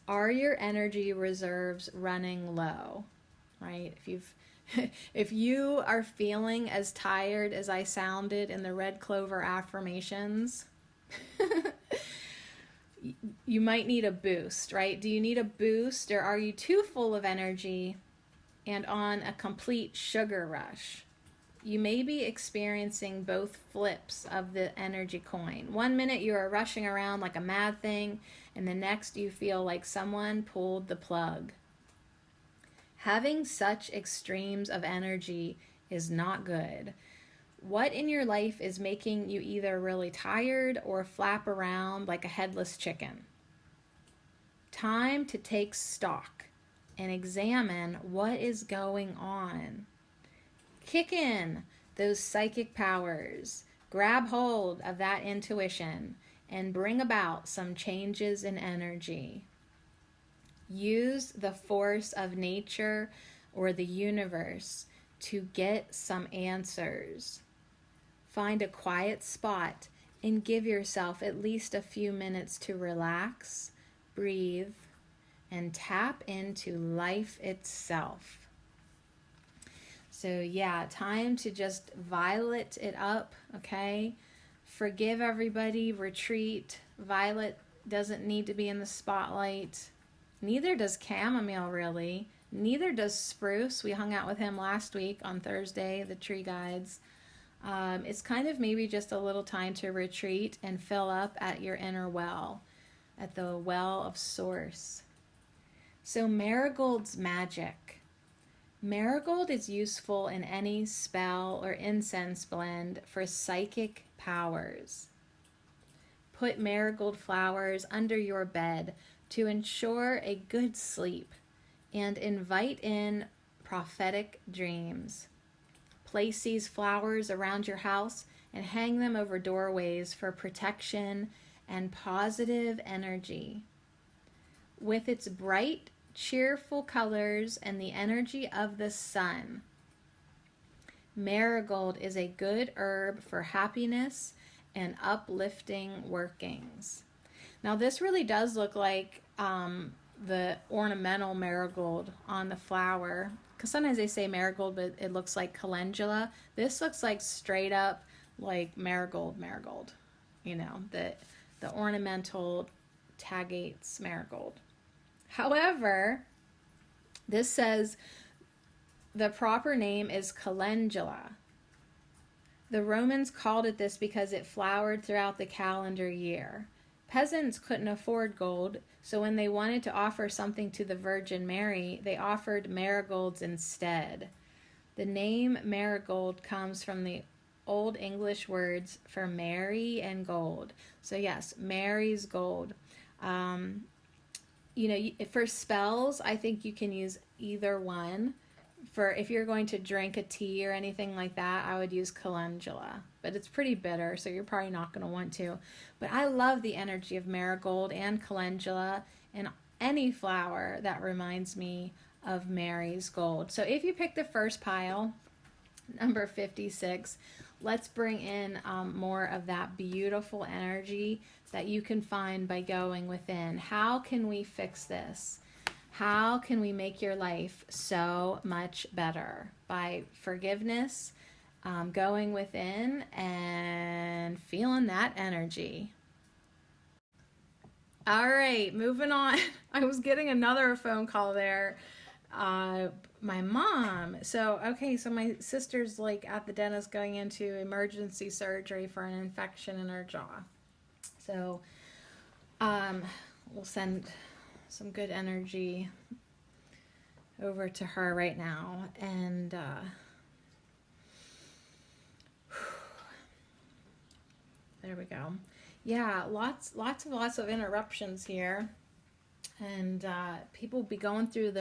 Are your energy reserves running low? Right? If you are feeling as tired as I sounded in the Red Clover affirmations, you might need a boost, right? Do you need a boost, or are you too full of energy and on a complete sugar rush? You may be experiencing both flips of the energy coin. 1 minute you are rushing around like a mad thing, and the next you feel like someone pulled the plug. Having such extremes of energy is not good. What in your life is making you either really tired or flap around like a headless chicken? Time to take stock and examine what is going on. Kick in those psychic powers. Grab hold of that intuition and bring about some changes in energy. Use the force of nature or the universe to get some answers. Find a quiet spot and give yourself at least a few minutes to relax, breathe, and tap into life itself. So yeah, time to just violet it up, okay? Forgive everybody, retreat. Violet doesn't need to be in the spotlight. Neither does chamomile, really. Neither does spruce. We hung out with him last week on Thursday, the tree guides. It's kind of maybe just a little time to retreat and fill up at your inner well, at the well of Source. So Marigold's magic. Marigold is useful in any spell or incense blend for psychic powers. Put marigold flowers under your bed to ensure a good sleep and invite in prophetic dreams. Place these flowers around your house and hang them over doorways for protection and positive energy. With its bright, cheerful colors and the energy of the sun, marigold is a good herb for happiness and uplifting workings. Now this really does look like the ornamental marigold on the flower, because sometimes they say marigold but it looks like calendula. This looks like straight up like marigold, you know, the ornamental tagates marigold. However, this says the proper name is calendula. The Romans called it this because it flowered throughout the calendar year. Peasants couldn't afford gold, so when they wanted to offer something to the Virgin Mary, they offered marigolds instead. The name marigold comes from the Old English words for Mary and gold. So yes, Mary's gold. for spells, I think you can use either one. For if you're going to drink a tea or anything like that, I would use calendula. But it's pretty bitter, so you're probably not going to want to. But I love the energy of marigold and calendula and any flower that reminds me of Mary's gold. So if you pick the first pile, number 56, let's bring in more of that beautiful energy that you can find by going within. How can we fix this? How can we make your life so much better? By forgiveness, going within, and feeling that energy. All right, moving on. I was getting another phone call there. My mom. So my sister's like at the dentist going into emergency surgery for an infection in her jaw. So, we'll send some good energy over to her right now. And, there we go. Yeah, lots of interruptions here. And, people be going through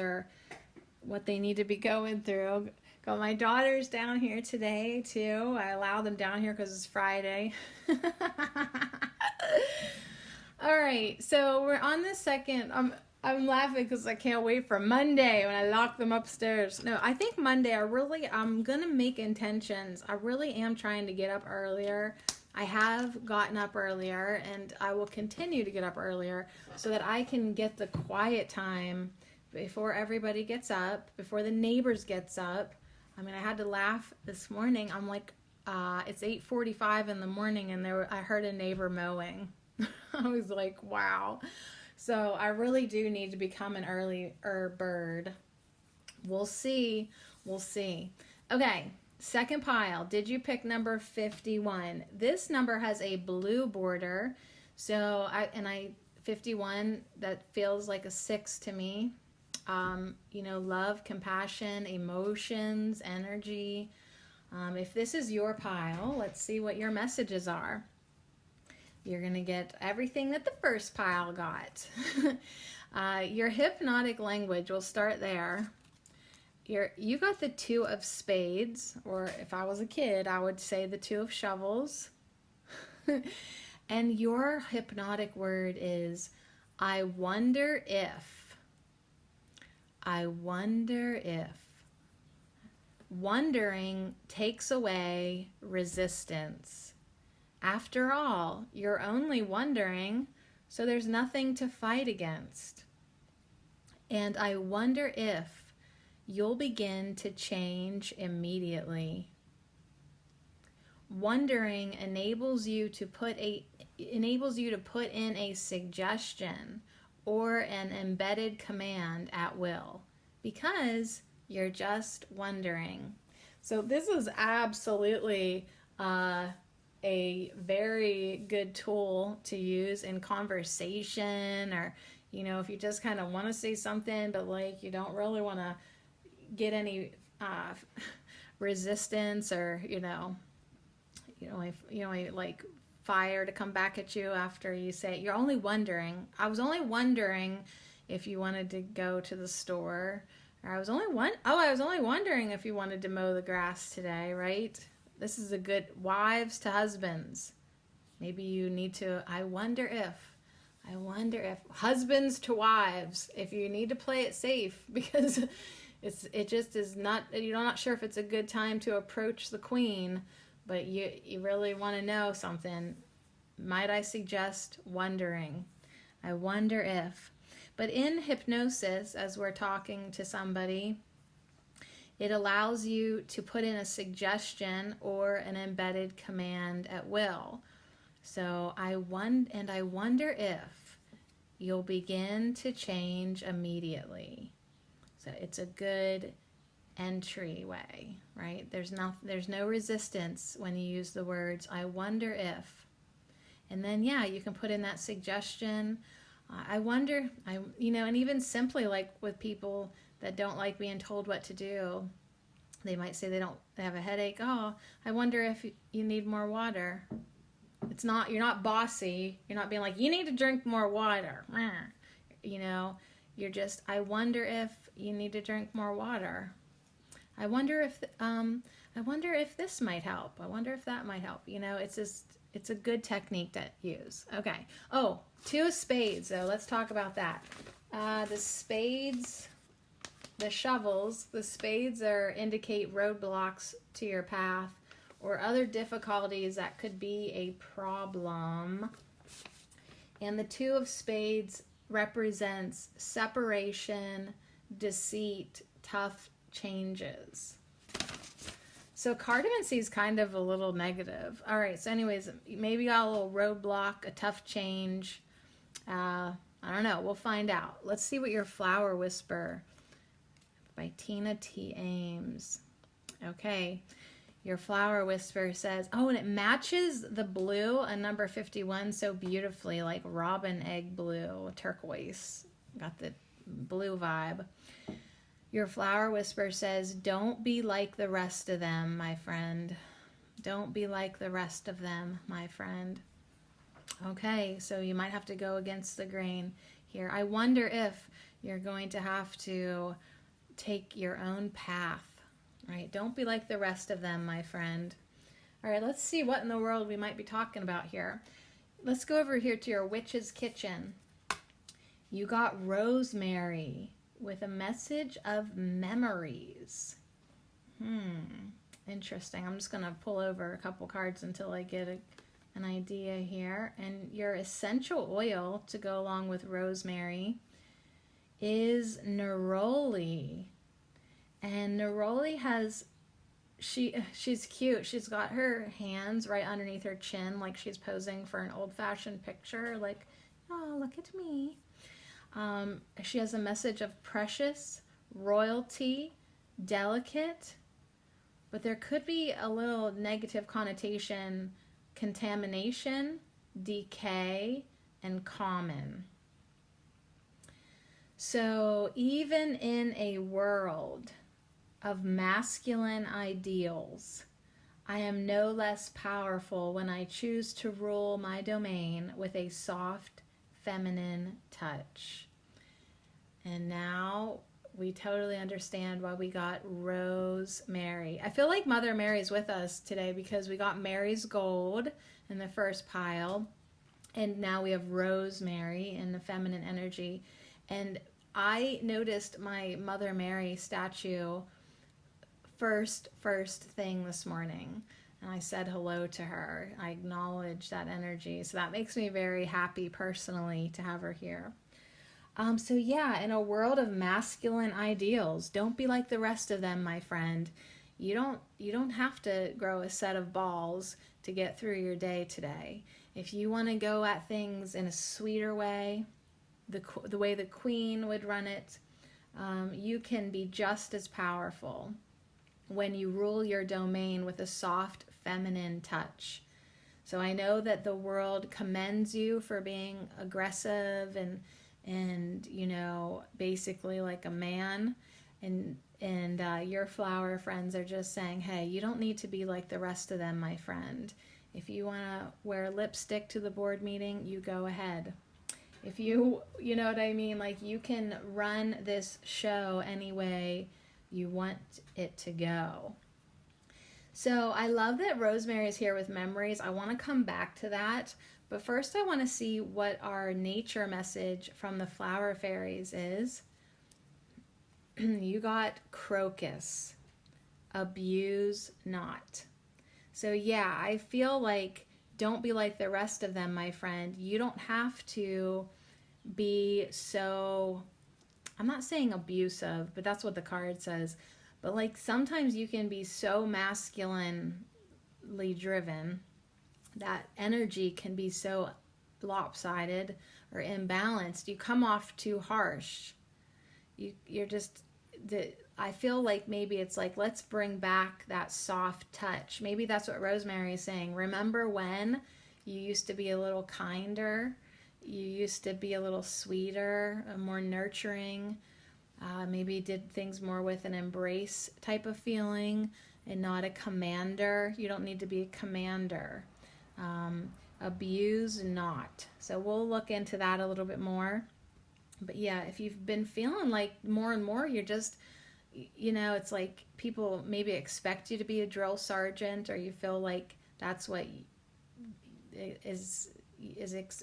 what they need to be going through. My daughter's down here today too. I allow them down here because it's Friday. All right, so we're on the second. I'm laughing because I can't wait for Monday when I lock them upstairs. No, I think Monday I'm gonna make intentions. I really am trying to get up earlier. I have gotten up earlier, and I will continue to get up earlier so that I can get the quiet time before everybody gets up, before the neighbors gets up. I mean, I had to laugh this morning. I'm like, it's 8:45 in the morning, and I heard a neighbor mowing. I was like, wow. So I really do need to become an earlier bird. We'll see. Okay, second pile. Did you pick number 51? This number has a blue border. So 51, that feels like a 6 to me. Love, compassion, emotions, energy. If this is your pile, let's see what your messages are. You're going to get everything that the first pile got. Your hypnotic language, we'll start there. You got the 2 of spades, or if I was a kid, I would say the 2 of shovels. And your hypnotic word is, I wonder if. I wonder if. Wondering takes away resistance. After all, you're only wondering, so there's nothing to fight against. And I wonder if you'll begin to change immediately. Wondering enables you to put in a suggestion or an embedded command at will, because you're just wondering. So this is absolutely a very good tool to use in conversation, or if you just kind of want to say something but like you don't really want to get any resistance, or like fire to come back at you after you say it. You're only wondering. I was only wondering if you wanted to go to the store, or I was only wondering if you wanted to mow the grass today, right? This is a good wives to husbands. Maybe you need to, I wonder if husbands to wives, if you need to play it safe, because it just is not, you're not sure if it's a good time to approach the queen, but you really want to know something. Might I suggest wondering? I wonder if. But in hypnosis, as we're talking to somebody, it allows you to put in a suggestion or an embedded command at will. So I wonder if you'll begin to change immediately. So it's a good entryway, right? There's no resistance when you use the words I wonder if. And then you can put in that suggestion. I wonder, and even simply like with people that don't like being told what to do, they might say they have a headache. Oh, I wonder if you need more water. You're not bossy. You're not being like, you need to drink more water. you're just, I wonder if you need to drink more water. I wonder if this might help. I wonder if that might help. It's a good technique to use. Okay. Oh, 2 of spades though. Let's talk about that. The spades, the shovels, the spades indicate roadblocks to your path or other difficulties that could be a problem. And the 2 of spades represents separation, deceit, tough changes. So cardamancy is kind of a little negative. All right, so anyways, maybe you got a little roadblock, a tough change. I don't know. We'll find out. Let's see what your flower whisper by Tina T. Ames. Okay. Your flower whisper says, oh, and it matches the blue on number 51 so beautifully, like robin egg blue, turquoise. Got the blue vibe. Your flower whisper says, don't be like the rest of them, my friend. Don't be like the rest of them, my friend. Okay, so you might have to go against the grain here. I wonder if you're going to have to take your own path, right? Don't be like the rest of them, my friend. All right, let's see what in the world we might be talking about here. Let's go over here to your witch's kitchen. You got Rosemary with a message of memories. Interesting. I'm just going to pull over a couple cards until I get an idea here. And your essential oil to go along with rosemary is neroli. And neroli has, she's cute. She's got her hands right underneath her chin like she's posing for an old-fashioned picture. Like, oh, look at me. She has a message of precious, royalty, delicate, but there could be a little negative connotation, contamination, decay, and common. So even in a world of masculine ideals, I am no less powerful when I choose to rule my domain with a soft, feminine touch. And now we totally understand why we got Rosemary. I feel like Mother Mary's with us today because we got Mary's Gold in the first pile, and now we have Rosemary in the feminine energy. And I noticed my Mother Mary statue first thing this morning. And I said hello to her. I acknowledge that energy. So that makes me very happy personally to have her here. So yeah, in a world of masculine ideals, don't be like the rest of them, my friend. You don't have to grow a set of balls to get through your day today. If you want to go at things in a sweeter way, the way the queen would run it, you can be just as powerful when you rule your domain with a soft feminine touch. So I know that the world commends you for being aggressive and basically like a man, and your flower friends are just saying, hey, you don't need to be like the rest of them, my friend. If you want to wear lipstick to the board meeting, you go ahead. If you know what I mean, like you can run this show any way you want it to go. So I love that Rosemary is here with memories. I want to come back to that. But first I want to see what our nature message from the flower fairies is. You got crocus. Abuse not. So yeah, I feel like don't be like the rest of them, my friend. You don't have to be so, I'm not saying abusive, but that's what the card says. But like sometimes you can be so masculinely driven that energy can be so lopsided or imbalanced. You come off too harsh. You're just, I feel like maybe it's like, let's bring back that soft touch. Maybe that's what Rosemary is saying. Remember when you used to be a little kinder? You used to be a little sweeter, more nurturing. Maybe did things more with an embrace type of feeling and not a commander. You don't need to be a commander. Abuse not. So we'll look into that a little bit more. But yeah, if you've been feeling like more and more you're just, it's like people maybe expect you to be a drill sergeant, or you feel like that's what is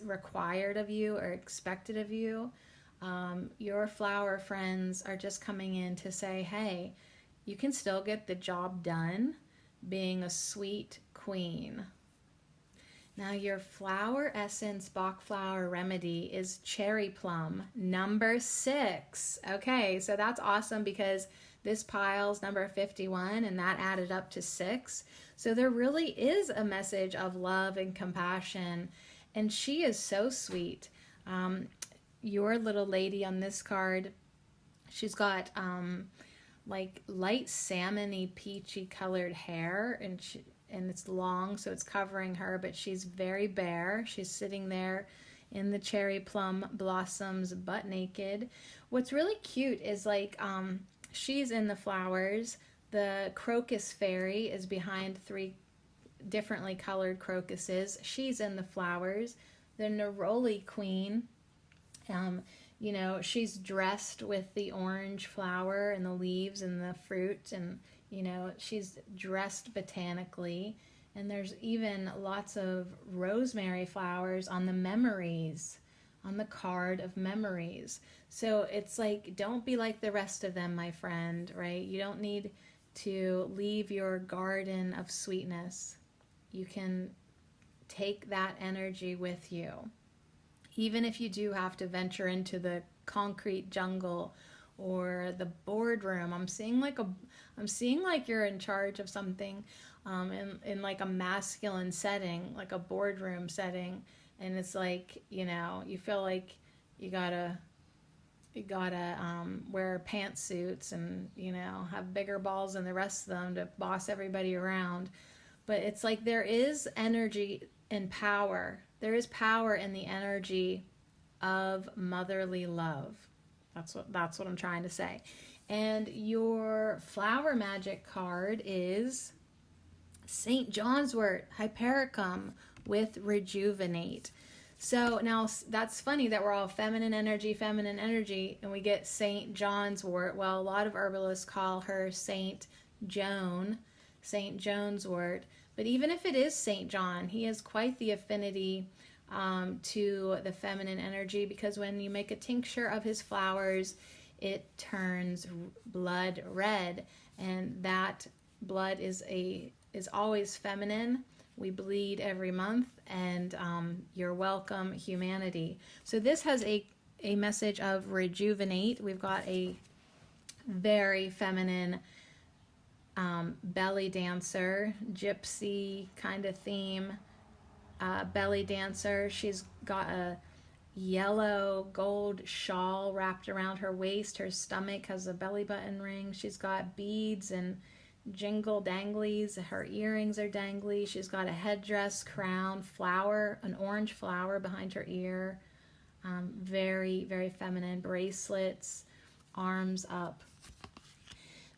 required of you or expected of you. Your flower friends are just coming in to say, hey, you can still get the job done being a sweet queen. Now your flower essence Bach flower remedy is cherry plum, number 6. Okay, so that's awesome because this pile's number 51 and that added up to 6. So there really is a message of love and compassion, and she is so sweet. Your little lady on this card, she's got like light salmony peachy colored hair, and it's long, so it's covering her, but she's very bare. She's sitting there in the cherry plum blossoms, butt naked. What's really cute is like she's in the flowers. The crocus fairy is behind 3 differently colored crocuses. She's in the flowers. The neroli queen, she's dressed with the orange flower and the leaves and the fruit, and she's dressed botanically. And there's even lots of rosemary flowers on the memories, on the card of memories. So it's like, don't be like the rest of them, my friend, right? You don't need to leave your garden of sweetness. You can take that energy with you. Even if you do have to venture into the concrete jungle or the boardroom, I'm seeing like you're in charge of something, in like a masculine setting, like a boardroom setting, and it's like, you feel like you gotta wear pantsuits and have bigger balls than the rest of them to boss everybody around. But it's like there is energy and power. There is power in the energy of motherly love. That's what I'm trying to say. And your flower magic card is St. John's wort, Hypericum, with rejuvenate. So now that's funny that we're all feminine energy, and we get St. John's wort. Well, a lot of herbalists call her St. Joan's wort. But even if it is St. John, he has quite the affinity to the feminine energy, because when you make a tincture of his flowers, it turns blood red, and that blood is always feminine. We bleed every month, and you're welcome, humanity. So this has a message of rejuvenate. We've got a very feminine belly dancer, gypsy kind of theme, belly dancer. She's got a yellow gold shawl wrapped around her waist. Her stomach has a belly button ring. She's got beads and jingle danglies. Her earrings are dangly. She's got a headdress, crown, flower, an orange flower behind her ear. Very, very feminine. Bracelets, arms up.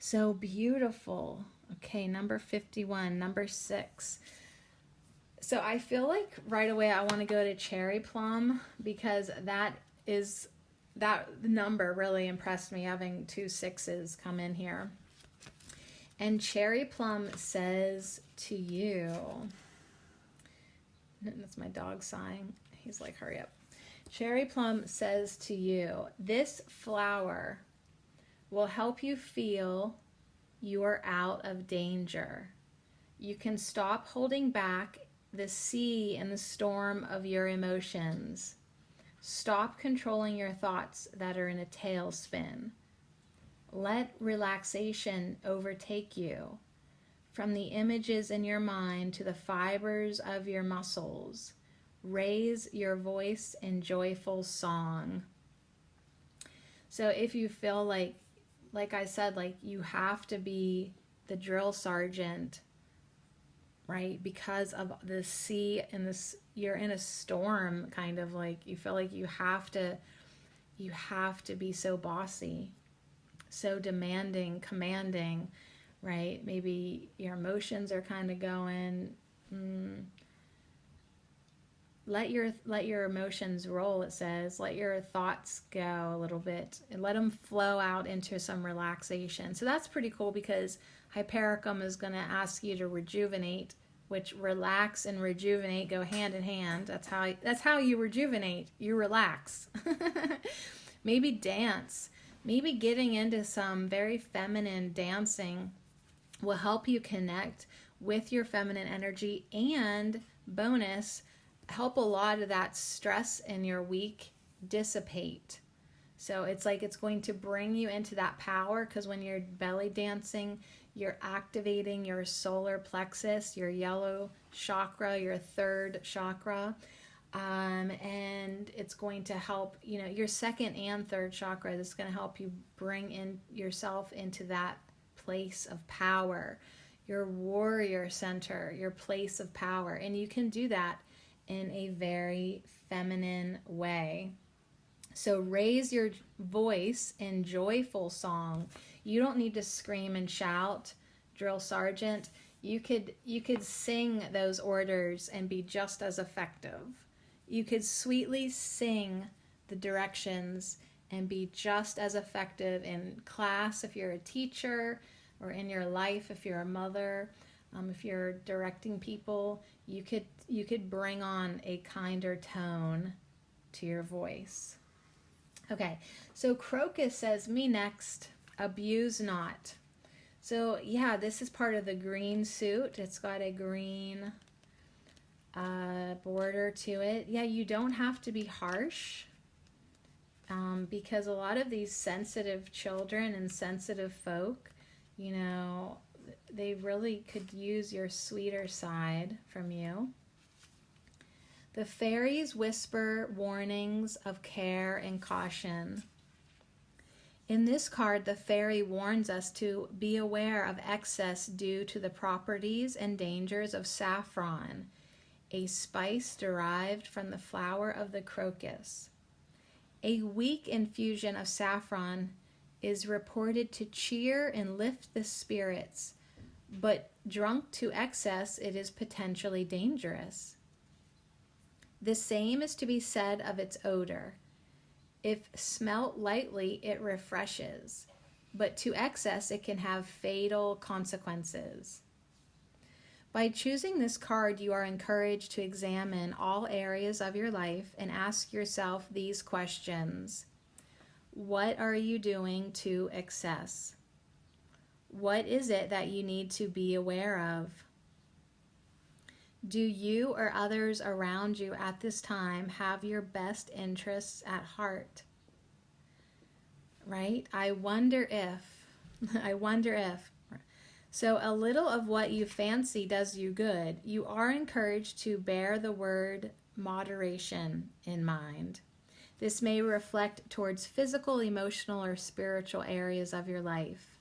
So beautiful. Okay, number 51, number 6. So I feel like right away I want to go to cherry plum, because that number really impressed me, having 2 6s come in here. And cherry plum says to you, that's my dog sighing. He's like, hurry up. Cherry plum says to you, this flower will help you feel you are out of danger. You can stop holding back the sea and the storm of your emotions. Stop controlling your thoughts that are in a tailspin. Let relaxation overtake you. From the images in your mind to the fibers of your muscles, raise your voice in joyful song. So if you feel like I said, like you have to be the drill sergeant, right? Because of the sea and this, you're in a storm, kind of like you feel like you have to be so bossy, so demanding, commanding, right? Maybe your emotions are kind of going, let your emotions roll. It says, let your thoughts go a little bit and let them flow out into some relaxation. So that's pretty cool, because Hypericum is going to ask you to rejuvenate, which relax and rejuvenate go hand in hand. That's how you rejuvenate. You relax. Maybe dance. Maybe getting into some very feminine dancing will help you connect with your feminine energy, and bonus, help a lot of that stress in your week dissipate. So it's like it's going to bring you into that power, because when you're belly dancing, you're activating your solar plexus, your yellow chakra, your third chakra. And it's going to help, your second and third chakra. That's going to help you bring in yourself into that place of power, your warrior center, your place of power. And you can do that in a very feminine way. So raise your voice in joyful song. You don't need to scream and shout, drill sergeant. You could sing those orders and be just as effective. You could sweetly sing the directions and be just as effective in class if you're a teacher, or in your life if you're a mother. If you're directing people, you could bring on a kinder tone to your voice. Okay, so Crocus says, me next, abuse not. So yeah, this is part of the green suit. It's got a green border to it. Yeah, you don't have to be harsh, because a lot of these sensitive children and sensitive folk, they really could use your sweeter side from you. The fairies whisper warnings of care and caution. In this card, the fairy warns us to be aware of excess due to the properties and dangers of saffron, a spice derived from the flower of the crocus. A weak infusion of saffron is reported to cheer and lift the spirits, but drunk to excess, it is potentially dangerous. The same is to be said of its odor. If smelt lightly, it refreshes, but to excess, it can have fatal consequences. By choosing this card, you are encouraged to examine all areas of your life and ask yourself these questions. What are you doing to excess? What is it that you need to be aware of? Do you or others around you at this time have your best interests at heart? Right? I wonder if. So a little of what you fancy does you good. You are encouraged to bear the word moderation in mind. This may reflect towards physical, emotional, or spiritual areas of your life.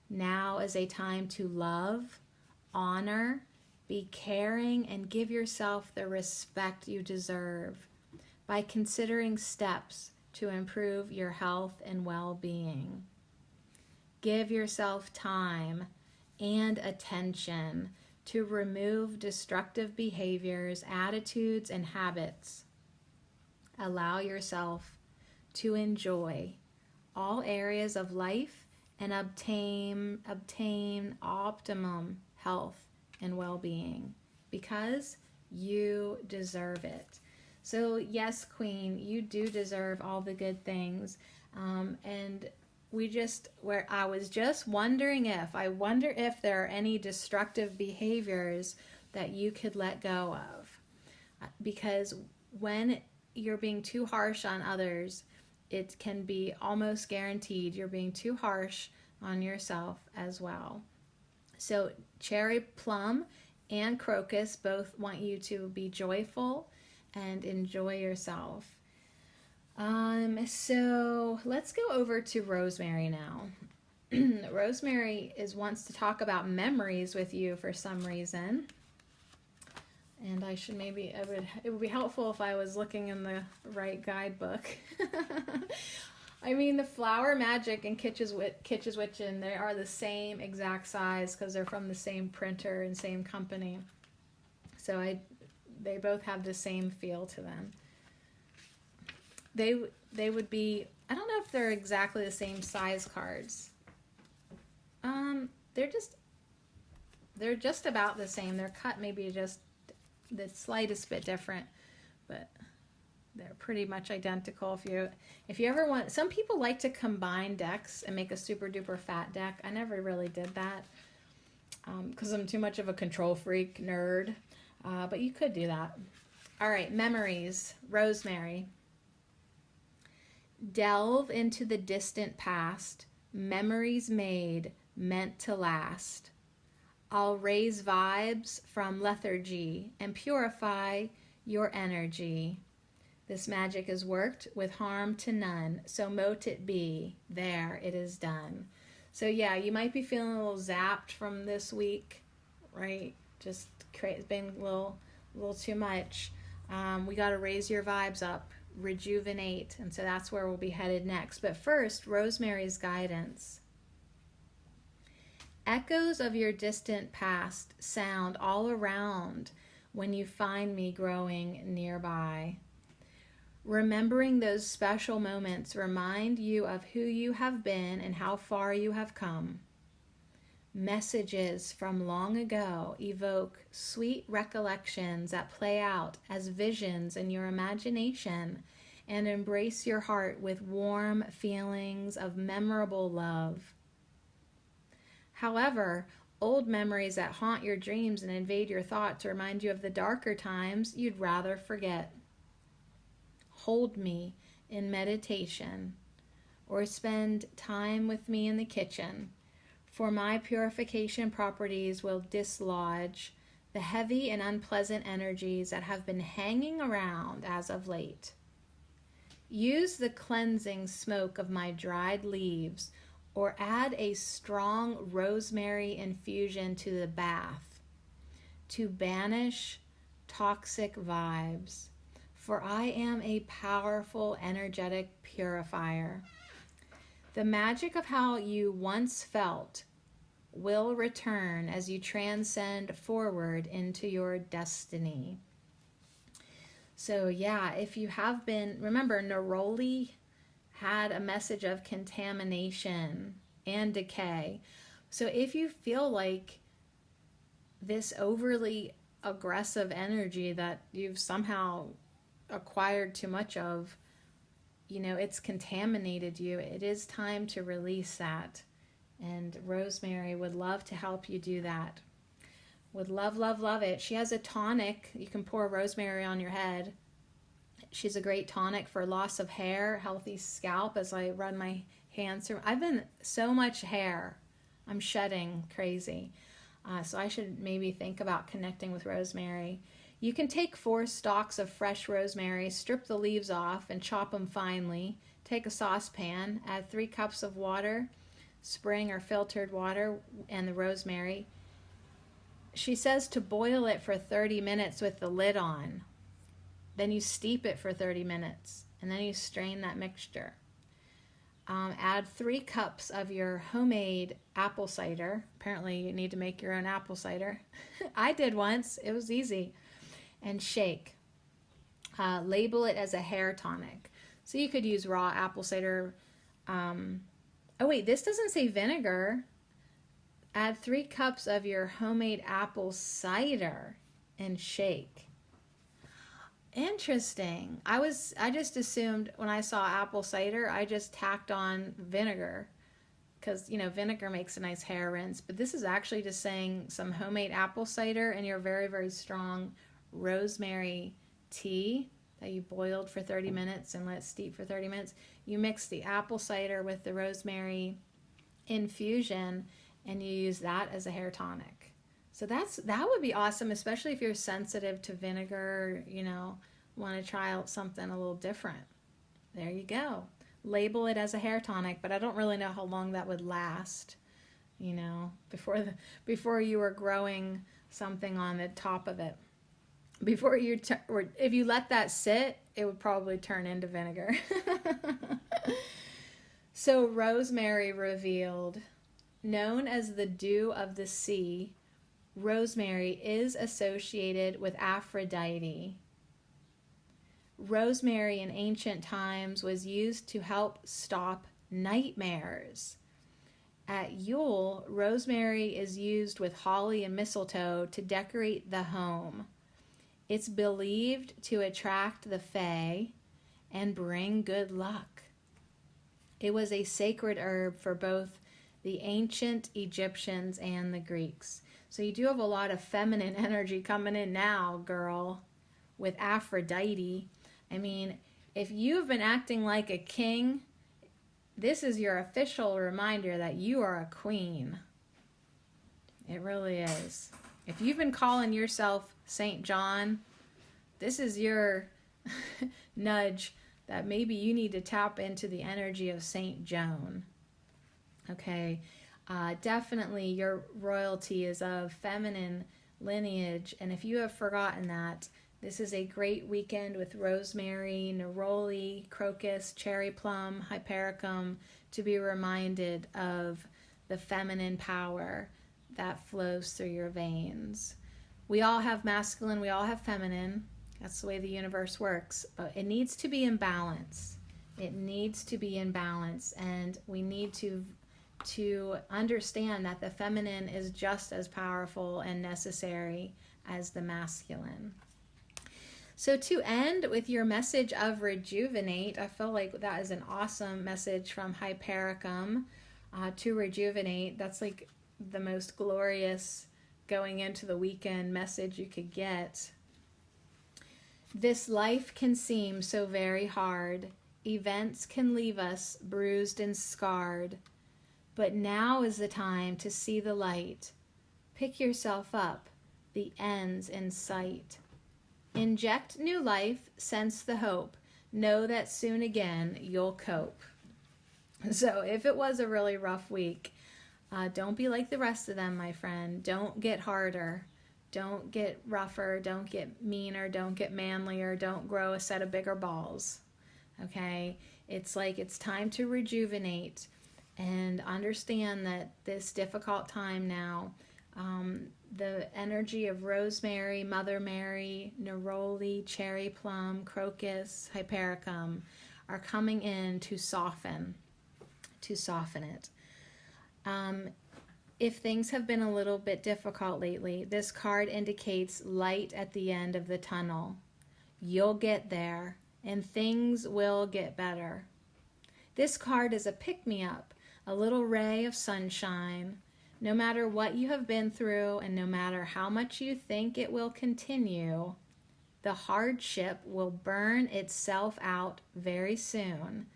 Now is a time to love, honor, be caring, and give yourself the respect you deserve by considering steps to improve your health and well-being. Give yourself time and attention to remove destructive behaviors, attitudes, and habits. Allow yourself to enjoy all areas of life and obtain optimum health and well-being, because you deserve it. So yes, Queen, you do deserve all the good things. And I was just wondering I wonder if there are any destructive behaviors that you could let go of. Because when you're being too harsh on others, it can be almost guaranteed you're being too harsh on yourself as well. So Cherry Plum and Crocus both want you to be joyful and enjoy yourself. So let's go over to Rosemary now. Rosemary wants to talk about memories with you for some reason. And it would be helpful if I was looking in the right guidebook. I mean, the Flower Magic and Kitsch's Witchin', they are the same exact size because they're from the same printer and same company. So They both have the same feel to them. They would be, I don't know if they're exactly the same size cards. They're just about the same. They're cut maybe just the slightest bit different, but they're pretty much identical. If you ever want, some people like to combine decks and make a super duper fat deck. I never really did that because I'm too much of a control freak nerd, but you could do that. All right, memories. Rosemary. Delve into the distant past, memories made, meant to last. I'll raise vibes from lethargy and purify your energy. This magic is worked with harm to none, so mote it be. There, it is done. So yeah, you might be feeling a little zapped from this week, right? Just it's been a little too much. We got to raise your vibes up, rejuvenate, and so that's where we'll be headed next. But first, Rosemary's guidance. Echoes of your distant past sound all around when you find me growing nearby. Remembering those special moments remind you of who you have been and how far you have come. Messages from long ago evoke sweet recollections that play out as visions in your imagination and embrace your heart with warm feelings of memorable love. However, old memories that haunt your dreams and invade your thoughts remind you of the darker times you'd rather forget. Hold me in meditation or spend time with me in the kitchen, for my purification properties will dislodge the heavy and unpleasant energies that have been hanging around as of late. Use the cleansing smoke of my dried leaves or add a strong rosemary infusion to the bath to banish toxic vibes, for I am a powerful energetic purifier. The magic of how you once felt will return as you transcend forward into your destiny. So yeah, if you have been, remember Neroli had a message of contamination and decay. So if you feel like this overly aggressive energy that you've somehow acquired too much of, it's contaminated you, it is time to release that. And Rosemary would love to help you do that. Would love, love, love it. She has a tonic. You can pour rosemary on your head. She's a great tonic for loss of hair, healthy scalp as I run my hands through. I've been so much hair. I'm shedding crazy. So I should maybe think about connecting with rosemary. You can take 4 stalks of fresh rosemary, strip the leaves off, and chop them finely. Take a saucepan, add 3 cups of water, spring or filtered water, and the rosemary. She says to boil it for 30 minutes with the lid on. Then you steep it for 30 minutes, and then you strain that mixture. Add 3 cups of your homemade apple cider. Apparently you need to make your own apple cider. I did once. It was easy. And shake. Label it as a hair tonic. So you could use raw apple cider. Oh wait, this doesn't say vinegar. Add 3 cups of your homemade apple cider and shake. Interesting. I just assumed when I saw apple cider, I just tacked on vinegar because, vinegar makes a nice hair rinse. But this is actually just saying some homemade apple cider and your very, very strong rosemary tea that you boiled for 30 minutes and let steep for 30 minutes. You mix the apple cider with the rosemary infusion and you use that as a hair tonic. So that would be awesome, especially if you're sensitive to vinegar, want to try out something a little different. There you go. Label it as a hair tonic, but I don't really know how long that would last, before you were growing something on the top of it. Before you, or if you let that sit, it would probably turn into vinegar. So rosemary revealed, known as the dew of the sea, rosemary is associated with Aphrodite. Rosemary in ancient times was used to help stop nightmares. At Yule, rosemary is used with holly and mistletoe to decorate the home. It's believed to attract the fae and bring good luck. It was a sacred herb for both the ancient Egyptians and the Greeks. So you do have a lot of feminine energy coming in now, girl, with Aphrodite. I mean, if you've been acting like a king, this is your official reminder that you are a queen. It really is. If you've been calling yourself St. John, this is your nudge that maybe you need to tap into the energy of St. Joan. Okay, definitely your royalty is of feminine lineage, and if you have forgotten that, this is a great weekend with rosemary, neroli, crocus, cherry plum, hypericum to be reminded of the feminine power that flows through your veins. We all have masculine, we all have feminine. That's the way the universe works, but it needs to be in balance. It needs to be in balance, and we need to understand that the feminine is just as powerful and necessary as the masculine. So to end with your message of rejuvenate, I feel like that is an awesome message from Hypericum, to rejuvenate. That's like the most glorious going into the weekend message you could get. This life can seem so very hard. Events can leave us bruised and scarred. But now is the time to see the light. Pick yourself up, the end's in sight. Inject new life, sense the hope. Know that soon again you'll cope. So if it was a really rough week, don't be like the rest of them, my friend. Don't get harder. Don't get rougher. Don't get meaner. Don't get manlier. Don't grow a set of bigger balls. Okay? It's like it's time to rejuvenate and understand that this difficult time now, the energy of rosemary, Mother Mary, neroli, cherry plum, crocus, hypericum are coming in to soften it. If things have been a little bit difficult lately, this card indicates light at the end of the tunnel. You'll get there, and things will get better. This card is a pick-me-up, a little ray of sunshine. No matter what you have been through, and no matter how much you think it will continue, the hardship will burn itself out very soon.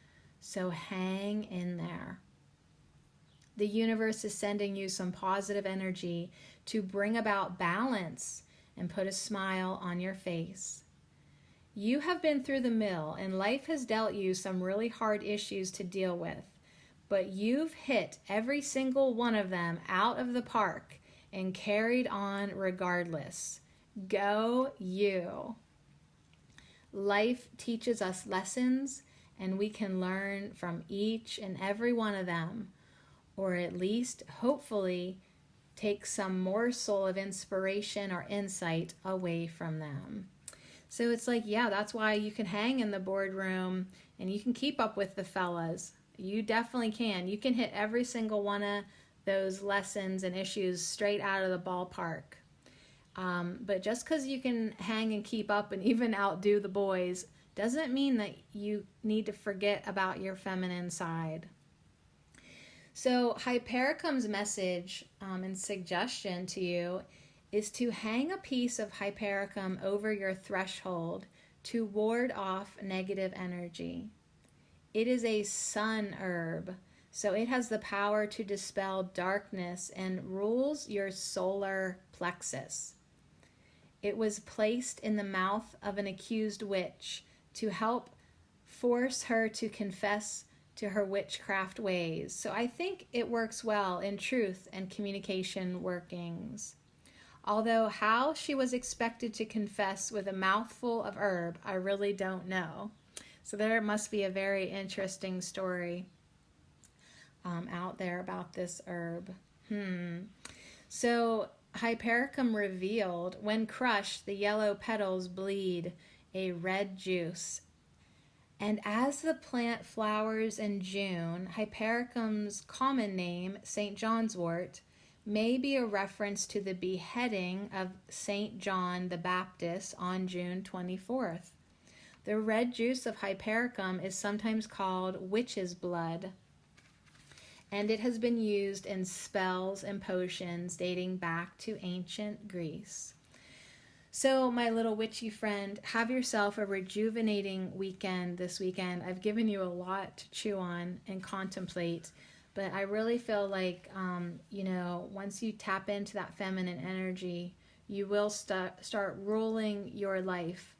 So hang in there. The universe is sending you some positive energy to bring about balance and put a smile on your face. You have been through the mill, and life has dealt you some really hard issues to deal with. But you've hit every single one of them out of the park and carried on regardless. Go you. Life teaches us lessons, and we can learn from each and every one of them, or at least, hopefully, take some morsel of inspiration or insight away from them. So it's like, yeah, that's why you can hang in the boardroom and you can keep up with the fellas. You definitely can. You can hit every single one of those lessons and issues straight out of the ballpark. But just because you can hang and keep up and even outdo the boys doesn't mean that you need to forget about your feminine side. So Hypericum's message and suggestion to you is to hang a piece of Hypericum over your threshold to ward off negative energy. It is a sun herb, so it has the power to dispel darkness and rules your solar plexus. It was placed in the mouth of an accused witch to help force her to confess to her witchcraft ways. So I think it works well in truth and communication workings. Although how she was expected to confess with a mouthful of herb, I really don't know. So there must be a very interesting story out there about this herb. So Hypericum revealed, when crushed, the yellow petals bleed a red juice. And as the plant flowers in June, Hypericum's common name, St. John's wort, may be a reference to the beheading of St. John the Baptist on June 24th. The red juice of Hypericum is sometimes called witch's blood, and it has been used in spells and potions dating back to ancient Greece. So, my little witchy friend, have yourself a rejuvenating weekend this weekend. I've given you a lot to chew on and contemplate, but I really feel like, once you tap into that feminine energy, you will start ruling your life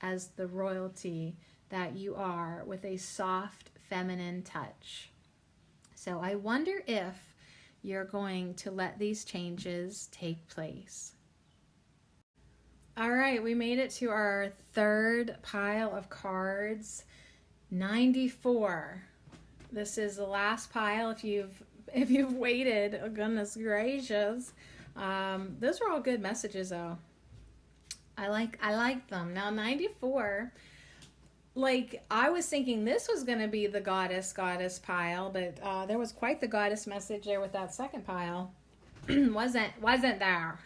as the royalty that you are, with a soft feminine touch. So I wonder if you're going to let these changes take place. All right, we made it to our third pile of cards, 94. This is the last pile. If you've waited, oh goodness gracious. Those were all good messages though. I like them. Now 94, like I was thinking this was going to be the goddess pile, but there was quite the goddess message there with that second pile. wasn't there.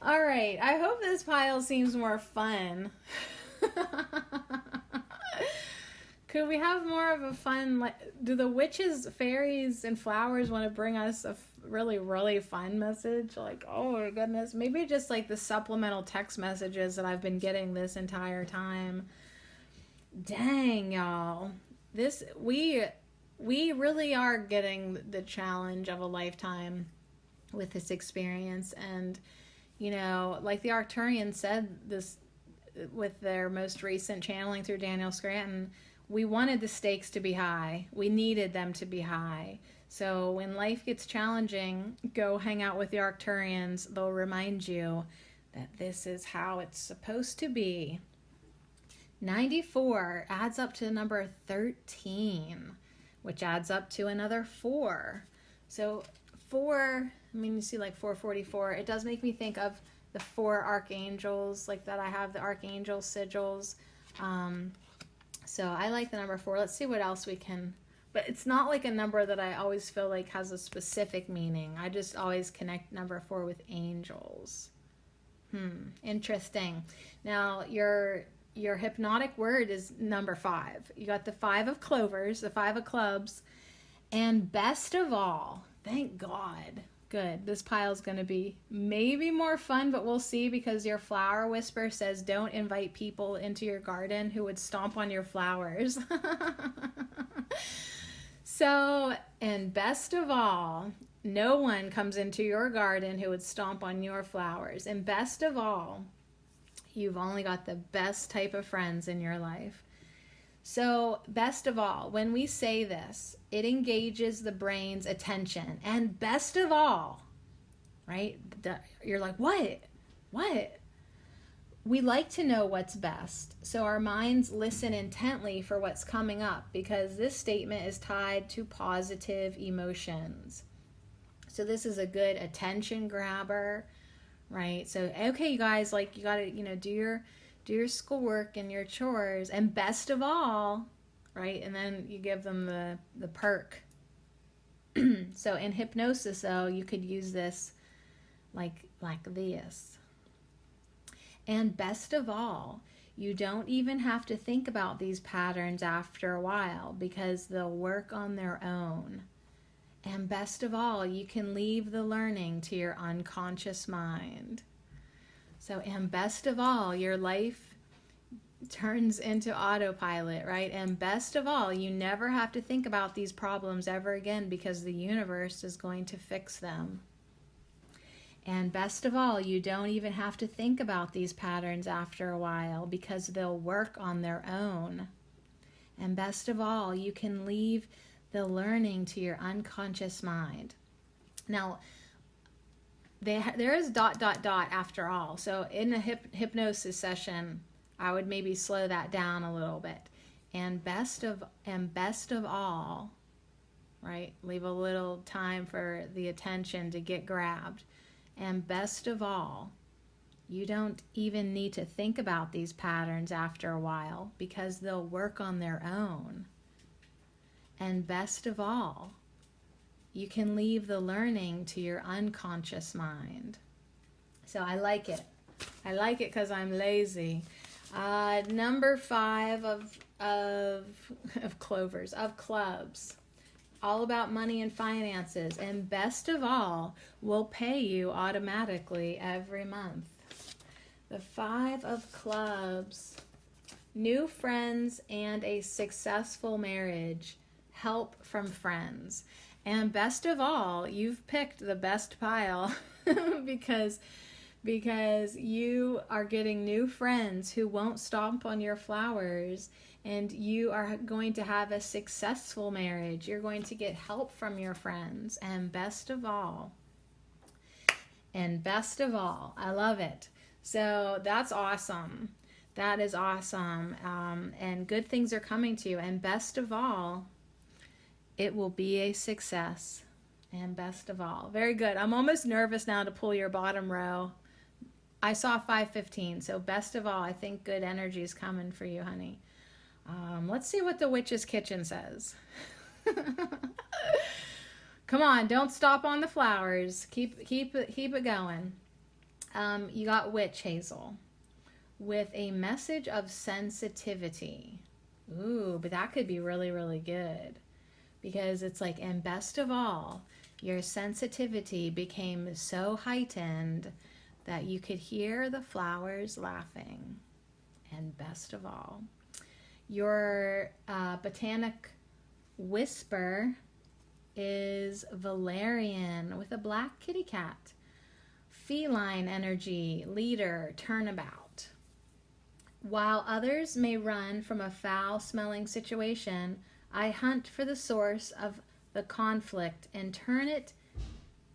All right, I hope this pile seems more fun. Could we have more of a fun, do the witches, fairies, and flowers want to bring us a really, really fun message? Like, oh my goodness, maybe just like the supplemental text messages that I've been getting this entire time. Dang, y'all. We really are getting the challenge of a lifetime with this experience. And, like the Arcturians said this with their most recent channeling through Daniel Scranton, we wanted the stakes to be high. We needed them to be high. So when life gets challenging, go hang out with the Arcturians. They'll remind you that this is how it's supposed to be. 94 adds up to the number 13, which adds up to another 4. So 4, you see like 444. It does make me think of the 4 archangels, like that I have the archangel sigils. So I like the number 4. Let's see what else we can, but it's not like a number that I always feel like has a specific meaning. I just always connect number 4 with angels. Interesting. Now your hypnotic word is number 5. You got the 5 of clovers, the 5 of clubs, and best of all, thank God. Good. This pile is going to be maybe more fun, but we'll see, because your flower whisper says don't invite people into your garden who would stomp on your flowers. So, and best of all, no one comes into your garden who would stomp on your flowers. And best of all, you've only got the best type of friends in your life. So, best of all, when we say this, it engages the brain's attention. And best of all, right? You're like, what? What? We like to know what's best. So our minds listen intently for what's coming up, because this statement is tied to positive emotions. So this is a good attention grabber, right? So, okay, you guys, like you got to, do your schoolwork and your chores, and best of all, right? And then you give them the perk. So in hypnosis, though, you could use this like this. And best of all, you don't even have to think about these patterns after a while, because they'll work on their own. And best of all, you can leave the learning to your unconscious mind. So, and best of all, your life turns into autopilot, right? And best of all, you never have to think about these problems ever again, because the universe is going to fix them. And best of all, you don't even have to think about these patterns after a while, because they'll work on their own. And best of all, you can leave the learning to your unconscious mind. Now, there is ... after all. So in a hypnosis session, I would maybe slow that down a little bit. And best of all, right? Leave a little time for the attention to get grabbed. And best of all, you don't even need to think about these patterns after a while because they'll work on their own. And best of all, you can leave the learning to your unconscious mind. So I like it. I like it because I'm lazy. Number 5 of clubs. All about money and finances. And best of all, will pay you automatically every month. The 5 of clubs. New friends and a successful marriage. Help from friends. And best of all, you've picked the best pile because you are getting new friends who won't stomp on your flowers, and you are going to have a successful marriage. You're going to get help from your friends. And best of all, I love it. So that's awesome. That is awesome. And good things are coming to you. And best of all, it will be a success. And best of all. Very good. I'm almost nervous now to pull your bottom row. I saw 515, so best of all, I think good energy is coming for you, honey. Let's see what the Witch's Kitchen says. Come on, don't stop on the flowers. Keep it going. You got Witch Hazel with a message of sensitivity. Ooh, but that could be really, really good. Because it's like, and best of all, your sensitivity became so heightened that you could hear the flowers laughing. And best of all, your botanic whisper is Valerian with a black kitty cat. Feline energy, leader, turnabout. While others may run from a foul-smelling situation, I hunt for the source of the conflict and turn it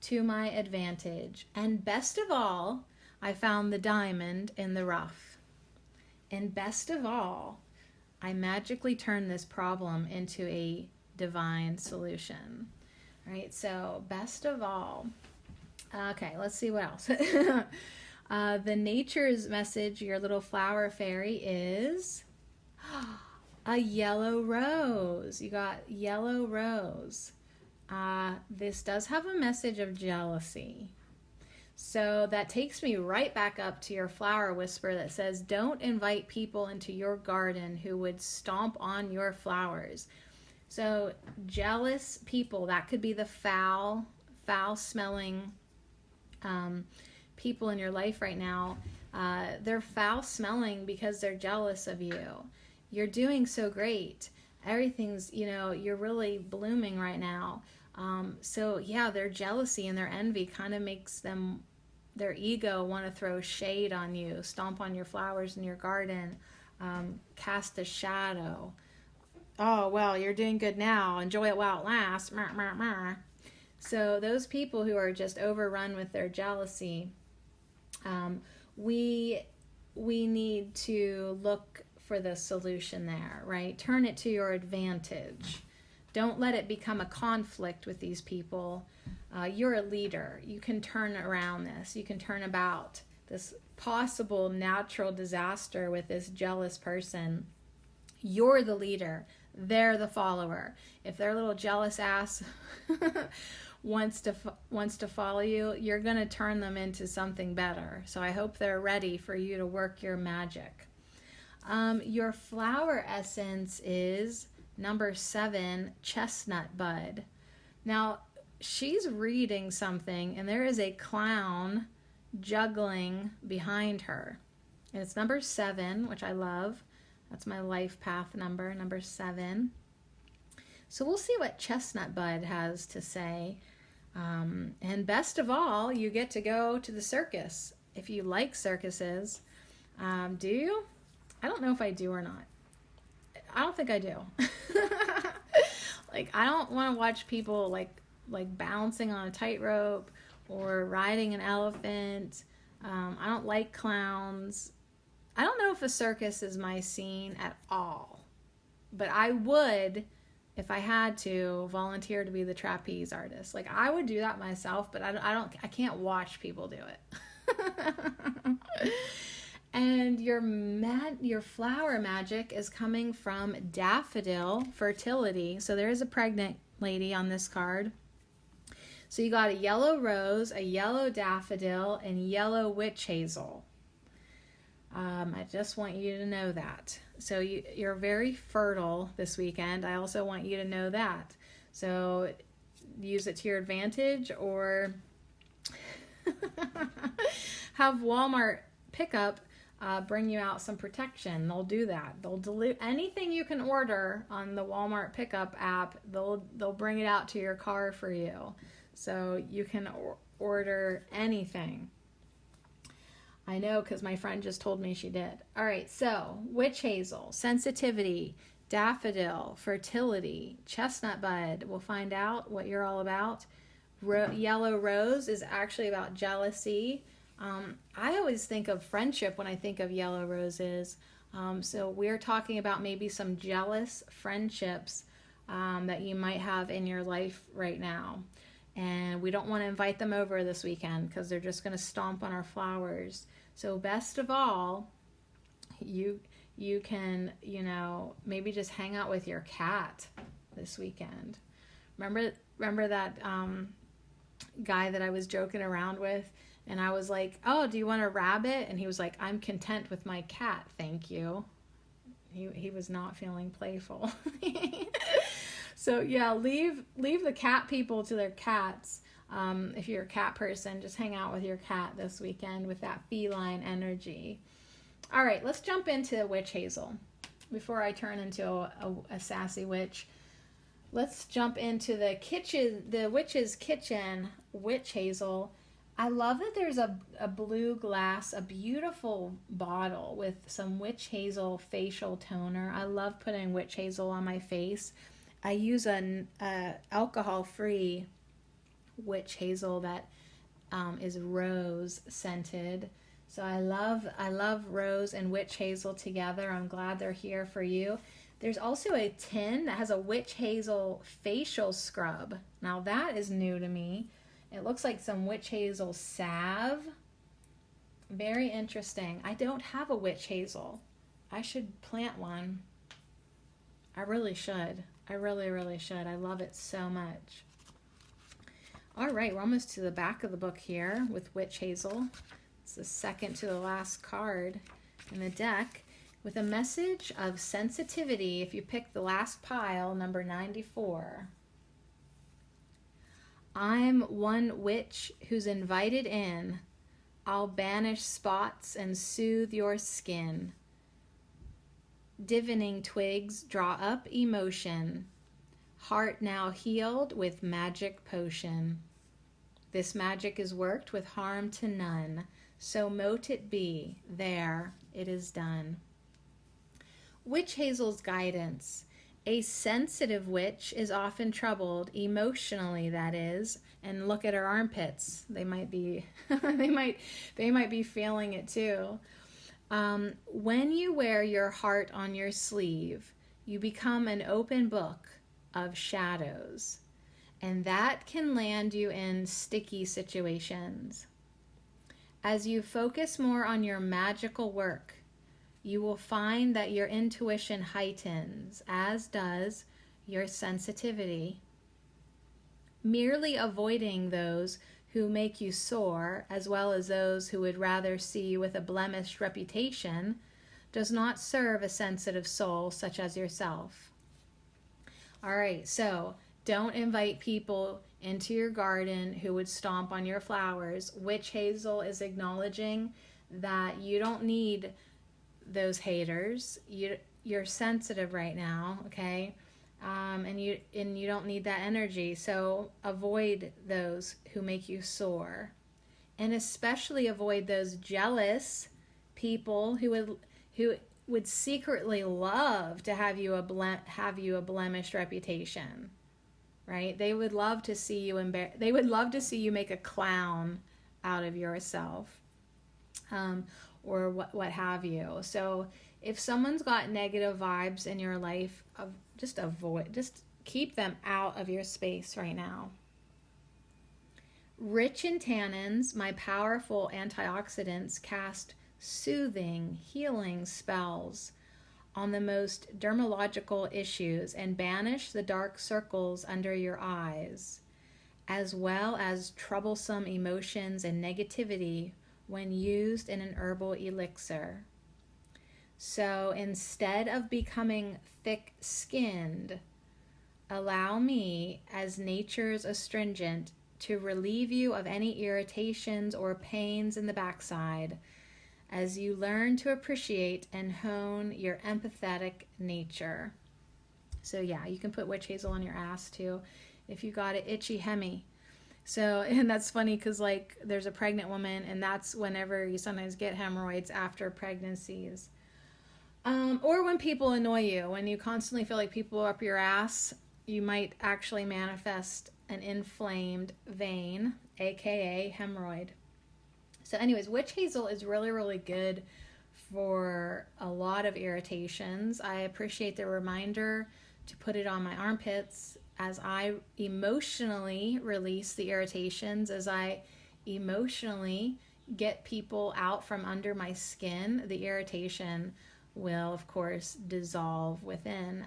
to my advantage. And best of all, I found the diamond in the rough. And best of all, I magically turned this problem into a divine solution. All right, so best of all. Okay, let's see what else. The nature's message, your little flower fairy, is a yellow rose. You got yellow rose. This does have a message of jealousy. So that takes me right back up to your flower whisper that says, don't invite people into your garden who would stomp on your flowers. So jealous people, that could be the foul-smelling people in your life right now. They're foul-smelling because they're jealous of you. You're doing so great. Everything's, you're really blooming right now. So yeah, their jealousy and their envy kind of makes them, their ego, want to throw shade on you, stomp on your flowers in your garden, cast a shadow. Oh, well, you're doing good now. Enjoy it while it lasts. So those people who are just overrun with their jealousy, we need to look for the solution there, right? Turn it to your advantage. Don't let it become a conflict with these people. You're a leader. You can turn around this. You can turn about this possible natural disaster with this jealous person. You're the leader. They're the follower. If their little jealous ass wants to follow you, you're going to turn them into something better. So I hope they're ready for you to work your magic. Your flower essence is number 7, chestnut bud. Now, she's reading something, and there is a clown juggling behind her. And it's number 7, which I love. That's my life path number 7. So we'll see what chestnut bud has to say. And best of all, you get to go to the circus. If you like circuses, do you? I don't know if I do or not. I don't think I do. Like, I don't want to watch people like bouncing on a tightrope or riding an elephant. I don't like clowns. I don't know if a circus is my scene at all. But I would if I had to volunteer to be the trapeze artist. Like, I would do that myself, but I can't watch people do it. And your flower magic is coming from daffodil fertility. So there is a pregnant lady on this card. So you got a yellow rose, a yellow daffodil, and yellow witch hazel. I just want you to know that. So you're very fertile this weekend. I also want you to know that. So use it to your advantage, or have Walmart pickup bring you out some protection. They'll do that. They'll deliver anything you can order on the Walmart pickup app. They'll bring it out to your car for you. So you can order anything. I know, because my friend just told me she did. All right, so witch hazel, sensitivity, daffodil, fertility, chestnut bud. We'll find out what you're all about. Yellow rose is actually about jealousy. I always think of friendship when I think of yellow roses. So we're talking about maybe some jealous friendships that you might have in your life right now. And we don't want to invite them over this weekend because they're just going to stomp on our flowers. So best of all, you can, maybe just hang out with your cat this weekend. Remember that guy that I was joking around with? And I was like, oh, do you want a rabbit? And he was like, I'm content with my cat, thank you. He was not feeling playful. So yeah, leave the cat people to their cats. If you're a cat person, just hang out with your cat this weekend with that feline energy. All right, let's jump into witch hazel. Before I turn into a sassy witch, let's jump into the witch's kitchen witch hazel. I love that there's a blue glass, a beautiful bottle with some witch hazel facial toner. I love putting witch hazel on my face. I use an alcohol-free witch hazel that is rose scented. So I love rose and witch hazel together. I'm glad they're here for you. There's also a tin that has a witch hazel facial scrub. Now that is new to me. It looks like some witch hazel salve. Very interesting. I don't have a witch hazel. I should plant one. I really should. I really, really should. I love it so much. All right, we're almost to the back of the book here with witch hazel. It's the second to the last card in the deck with a message of sensitivity. If you pick the last pile, number 94. I'm one witch who's invited in. I'll banish spots and soothe your skin. Divining twigs draw up emotion. Heart now healed with magic potion. This magic is worked with harm to none. So mote it be. There, it is done. Witch hazel's guidance. A sensitive witch is often troubled, emotionally that is, and look at her armpits. They might be they might be feeling it too. When you wear your heart on your sleeve, you become an open book of shadows, and that can land you in sticky situations. As you focus more on your magical work, you will find that your intuition heightens, as does your sensitivity. Merely avoiding those who make you sore, as well as those who would rather see you with a blemished reputation, does not serve a sensitive soul such as yourself. All right, so don't invite people into your garden who would stomp on your flowers. Witch hazel is acknowledging that you don't need those haters. You're sensitive right now, okay? And you don't need that energy. So avoid those who make you sore, and especially avoid those jealous people who would secretly love to have you a blemished reputation, right? They would love to see you they would love to see you make a clown out of yourself, or what have you. So if someone's got negative vibes in your life, just keep them out of your space right now. Rich in tannins, my powerful antioxidants cast soothing, healing spells on the most dermatological issues and banish the dark circles under your eyes, as well as troublesome emotions and negativity when used in an herbal elixir. So instead of becoming thick-skinned, allow me, as nature's astringent, to relieve you of any irritations or pains in the backside as you learn to appreciate and hone your empathetic nature. So yeah, you can put witch hazel on your ass too if you got an itchy hemi. So, and that's funny because like there's a pregnant woman, and that's whenever you sometimes get hemorrhoids after pregnancies. Or when people annoy you, when you constantly feel like people are up your ass, you might actually manifest an inflamed vein, aka hemorrhoid. So anyways, witch hazel is really, really good for a lot of irritations. I appreciate the reminder to put it on my armpits as I emotionally release the irritations, as I emotionally get people out from under my skin. The irritation will, of course, dissolve within.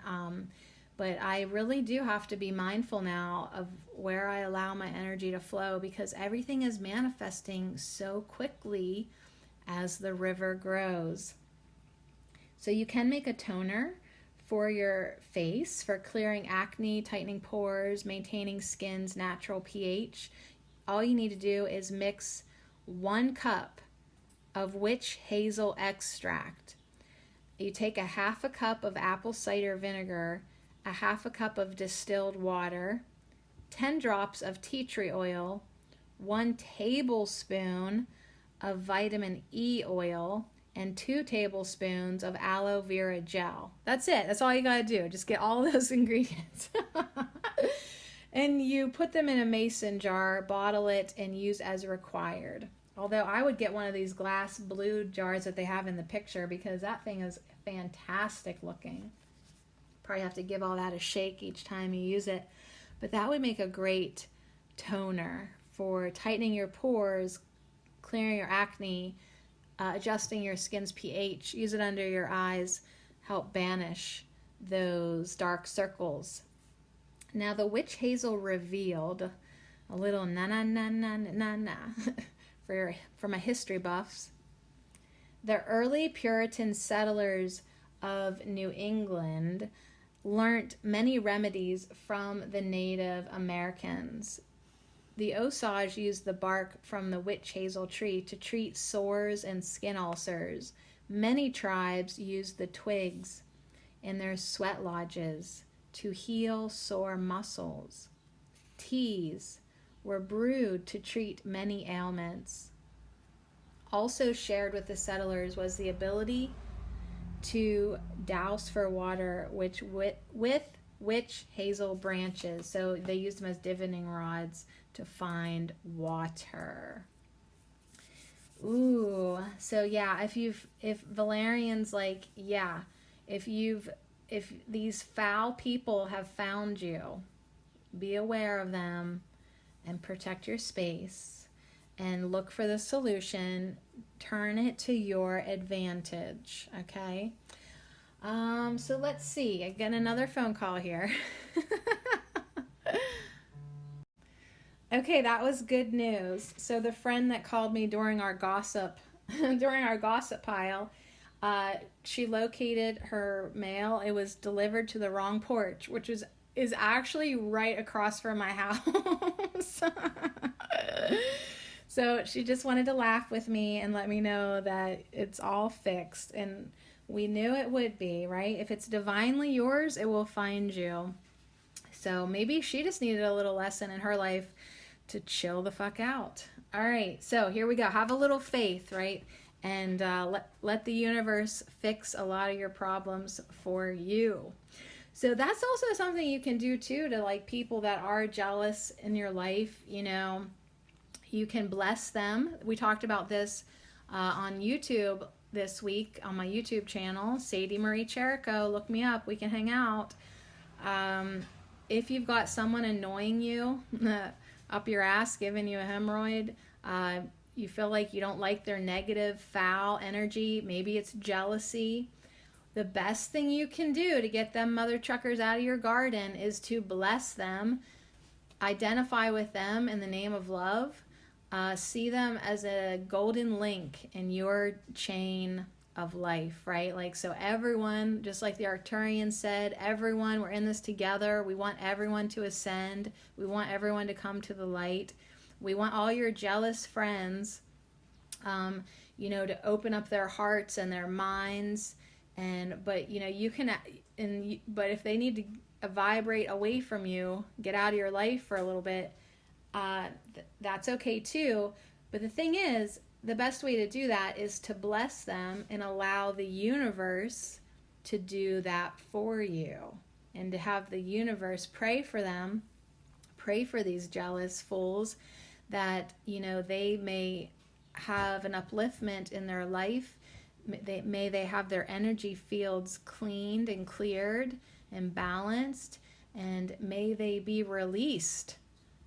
But I really do have to be mindful now of where I allow my energy to flow, because everything is manifesting so quickly as the river grows. So you can make a toner for your face for clearing acne, tightening pores, maintaining skin's natural pH. All you need to do is mix 1 cup of witch hazel extract. You take a half a cup of apple cider vinegar, a half a cup of distilled water, 10 drops of tea tree oil, 1 tablespoon of vitamin E oil, and 2 tablespoons of aloe vera gel. That's it. That's all you gotta do. Just get all those ingredients. And you put them in a mason jar, bottle it, and use as required. Although I would get one of these glass blue jars that they have in the picture, because that thing is fantastic looking. Probably have to give all that a shake each time you use it. But that would make a great toner for tightening your pores, clearing your acne, adjusting your skin's pH. Use it under your eyes, help banish those dark circles. Now the witch hazel revealed, a little na-na-na-na-na-na for my history buffs. The early Puritan settlers of New England learnt many remedies from the Native Americans. The Osage used the bark from the witch hazel tree to treat sores and skin ulcers. Many tribes used the twigs in their sweat lodges to heal sore muscles. Teas were brewed to treat many ailments. Also shared with the settlers was the ability to douse for water with witch hazel branches. So they used them as divining rods to find water. Ooh, so yeah, if Valerian's like, yeah, if these foul people have found you, be aware of them and protect your space and look for the solution. Turn it to your advantage, okay? So let's see. I get another phone call here. Okay, that was good news. So the friend that called me during our gossip pile, she located her mail. It was delivered to the wrong porch, which is actually right across from my house. So she just wanted to laugh with me and let me know that it's all fixed. And we knew it would be, right? If it's divinely yours, it will find you. So maybe she just needed a little lesson in her life to chill the fuck out. All right, so here we go. Have a little faith, right? And let the universe fix a lot of your problems for you. So that's also something you can do too, to like people that are jealous in your life. You know, you can bless them. We talked about this on YouTube this week on my YouTube channel, Sadie Marie Cherico. Look me up. We can hang out. if you've got someone annoying you up your ass, giving you a hemorrhoid, you feel like you don't like their negative, foul energy, maybe it's jealousy, the best thing you can do to get them mother truckers out of your garden is to bless them, identify with them in the name of love, see them as a golden link in your chain of life, right? Like, so everyone, just like the Arcturian said, everyone, we're in this together. We want everyone to ascend. We want everyone to come to the light. We want all your jealous friends, to open up their hearts and their minds. But if they need to vibrate away from you, get out of your life for a little bit, that's okay too. But the thing is, the best way to do that is to bless them and allow the universe to do that for you, and to have the universe pray for them, pray for these jealous fools, that they may have an upliftment in their life. May they have their energy fields cleaned and cleared and balanced, and may they be released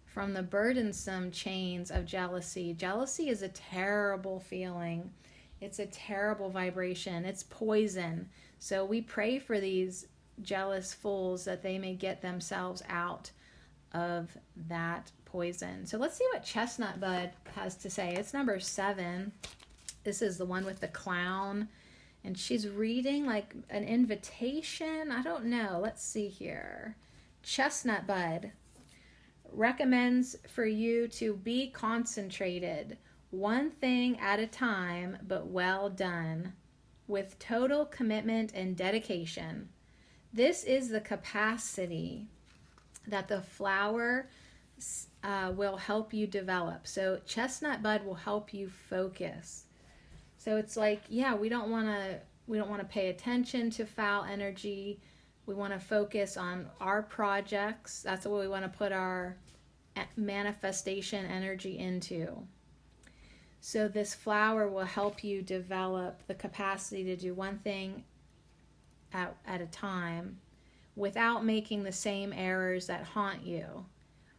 from the burdensome chains of jealousy. Jealousy is a terrible feeling. It's a terrible vibration. It's poison. So we pray for these jealous fools that they may get themselves out of that poison. So let's see what Chestnut Bud has to say. It's number 7. This is the one with the clown, and she's reading like an invitation. I don't know. Let's see here. Chestnut Bud recommends for you to be concentrated, one thing at a time, but well done, with total commitment and dedication. This is the capacity that the flower will help you develop. So Chestnut Bud will help you focus. So it's like, we don't want to pay attention to foul energy. We want to focus on our projects. That's what we want to put our manifestation energy into. So this flower will help you develop the capacity to do one thing at a time without making the same errors that haunt you.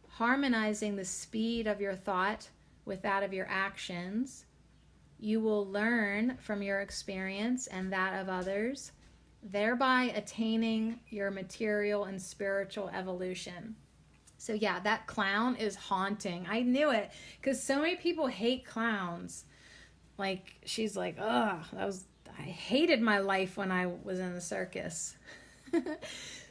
Harmonizing the speed of your thought with that of your actions. You will learn from your experience and that of others, thereby attaining your material and spiritual evolution. So that clown is haunting. I knew it, because so many people hate clowns. Like, she's like, I hated my life when I was in the circus.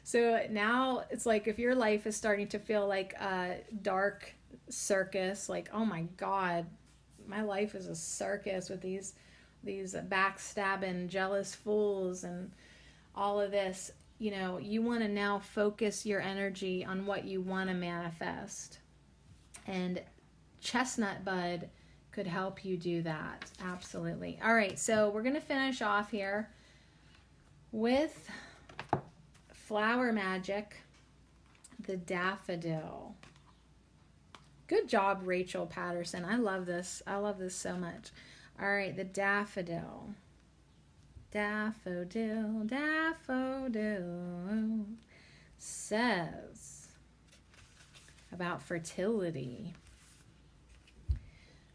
So now it's like, if your life is starting to feel like a dark circus, like, oh my God, my life is a circus with these backstabbing, jealous fools and all of this. You want to now focus your energy on what you want to manifest. And Chestnut Bud could help you do that. Absolutely. All right, so we're going to finish off here with flower magic, the daffodil. Good job, Rachel Patterson. I love this. I love this so much. All right, the daffodil. Daffodil, daffodil says about fertility.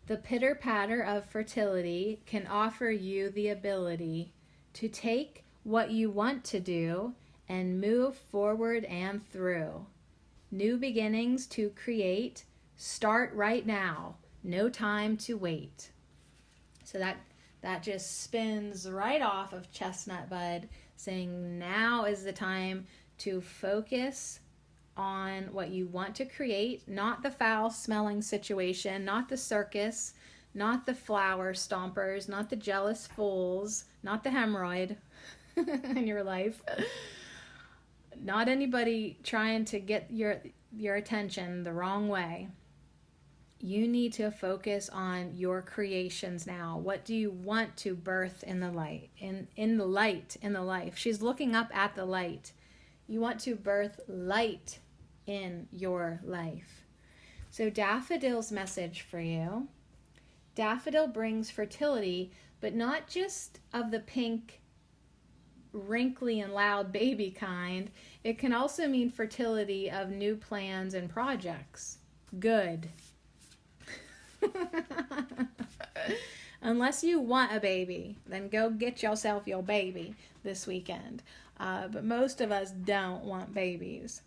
The pitter-patter of fertility can offer you the ability to take what you want to do and move forward and through. New beginnings to create. Start right now. No time to wait. So that just spins right off of Chestnut Bud, saying now is the time to focus on what you want to create, not the foul-smelling situation, not the circus, not the flower stompers, not the jealous fools, not the hemorrhoid in your life, not anybody trying to get your attention the wrong way. You need to focus on your creations now. What do you want to birth in the light, in the life? She's looking up at the light. You want to birth light in your life. So daffodil's message for you. Daffodil brings fertility, but not just of the pink wrinkly and loud baby kind. It can also mean fertility of new plans and projects. Good. Unless you want a baby, then go get yourself your baby this weekend. But most of us don't want babies.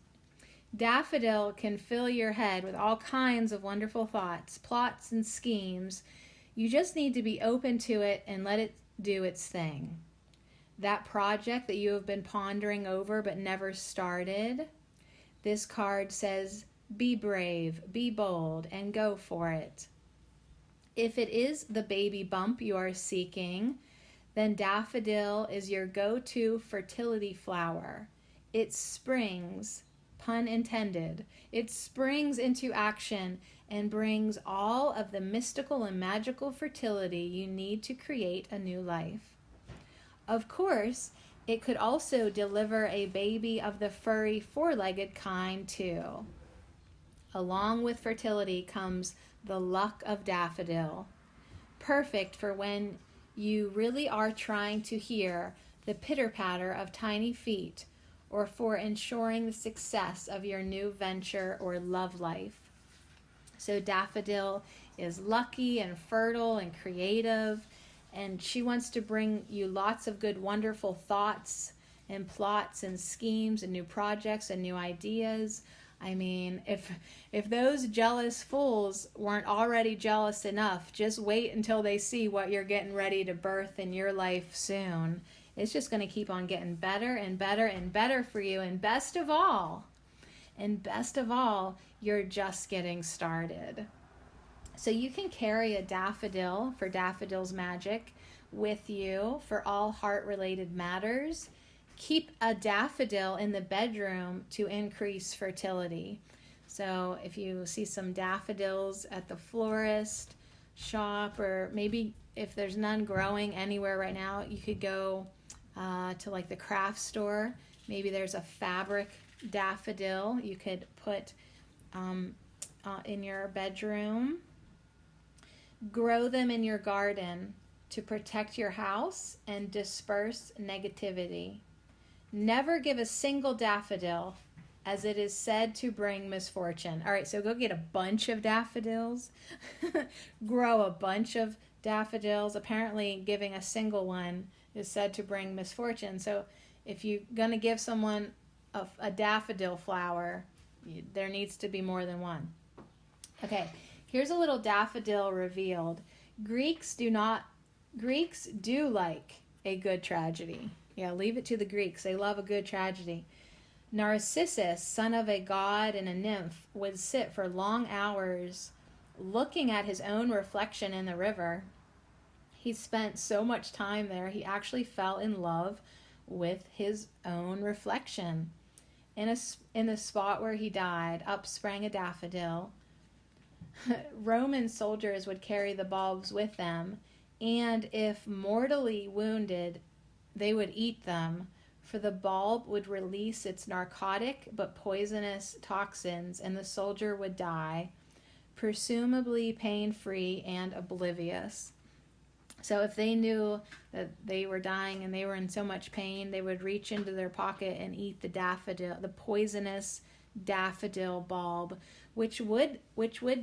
Daffodil can fill your head with all kinds of wonderful thoughts, plots, and schemes. You just need to be open to it and let it do its thing. That project that you have been pondering over but never started, this card says, be brave, be bold, and go for it. If it is the baby bump you are seeking, then daffodil is your go-to fertility flower. It springs, pun intended, it springs into action and brings all of the mystical and magical fertility you need to create a new life. Of course, it could also deliver a baby of the furry four-legged kind too. Along with fertility comes the luck of daffodil, perfect for when you really are trying to hear the pitter-patter of tiny feet, or for ensuring the success of your new venture or love life. So daffodil is lucky and fertile and creative, and she wants to bring you lots of good, wonderful thoughts and plots and schemes and new projects and new ideas. I mean, if those jealous fools weren't already jealous enough, just wait until they see what you're getting ready to birth in your life soon. It's just going to keep on getting better and better and better for you. And best of all, you're just getting started. So you can carry a daffodil for Daffodil's Magic with you for all heart-related matters. Keep a daffodil in the bedroom to increase fertility. So if you see some daffodils at the florist shop, or maybe if there's none growing anywhere right now, you could go to like the craft store. Maybe there's a fabric daffodil you could put in your bedroom. Grow them in your garden to protect your house and disperse negativity. Never give a single daffodil, as it is said to bring misfortune. All right, so go get a bunch of daffodils. Grow a bunch of daffodils. Apparently, giving a single one is said to bring misfortune. So if you're going to give someone a daffodil flower, there needs to be more than one. Okay, here's a little daffodil revealed. Greeks do like a good tragedy. Yeah, leave it to the Greeks. They love a good tragedy. Narcissus, son of a god and a nymph, would sit for long hours looking at his own reflection in the river. He spent so much time there, he actually fell in love with his own reflection. In the spot where he died, up sprang a daffodil. Roman soldiers would carry the bulbs with them, and if mortally wounded, they would eat them, for the bulb would release its narcotic but poisonous toxins, and the soldier would die, presumably pain-free and oblivious. So if they knew that they were dying and they were in so much pain, they would reach into their pocket and eat the poisonous daffodil bulb, which would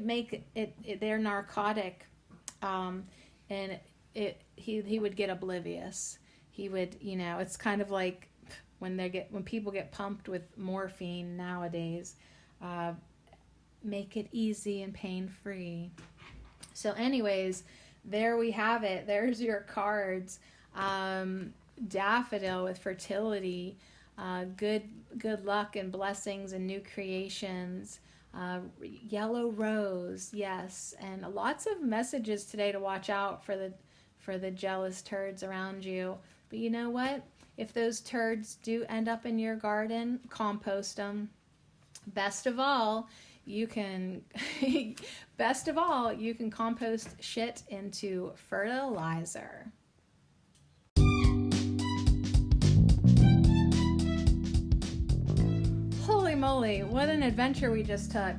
make it their narcotic, and he would get oblivious. He would, it's kind of like when people get pumped with morphine nowadays. Make it easy and pain-free. So anyways, there we have it. There's your cards. Daffodil with fertility, good luck and blessings and new creations. Yellow rose, yes, and lots of messages today to watch out for the jealous turds around you. But you know what? If those turds do end up in your garden, compost them. Best of all, you can compost shit into fertilizer. Holy moly, what an adventure we just took.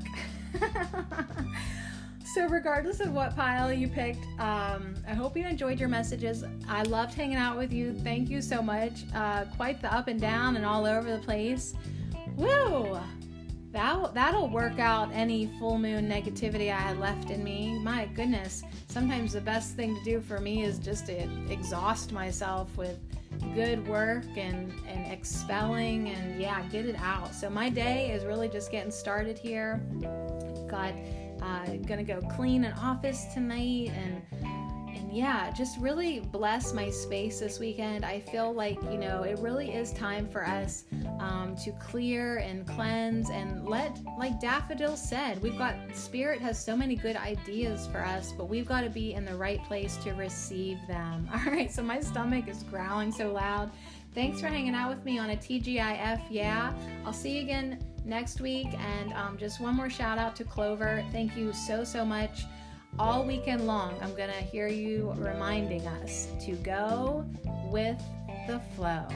So regardless of what pile you picked, I hope you enjoyed your messages. I loved hanging out with you. Thank you so much. Quite the up and down and all over the place. Woo! That'll work out any full moon negativity I had left in me. My goodness. Sometimes the best thing to do for me is just to exhaust myself with good work and expelling and get it out. So my day is really just getting started here. Gonna go clean an office tonight and just really bless my space this weekend. I feel like, it really is time for us to clear and cleanse and like Daffodil said, Spirit has so many good ideas for us, but we've got to be in the right place to receive them. All right, so my stomach is growling so loud. Thanks for hanging out with me on a TGIF. Yeah, I'll see you again next week. And just one more shout out to Clover. Thank you so much. All weekend long, I'm going to hear you reminding us to go with the flow.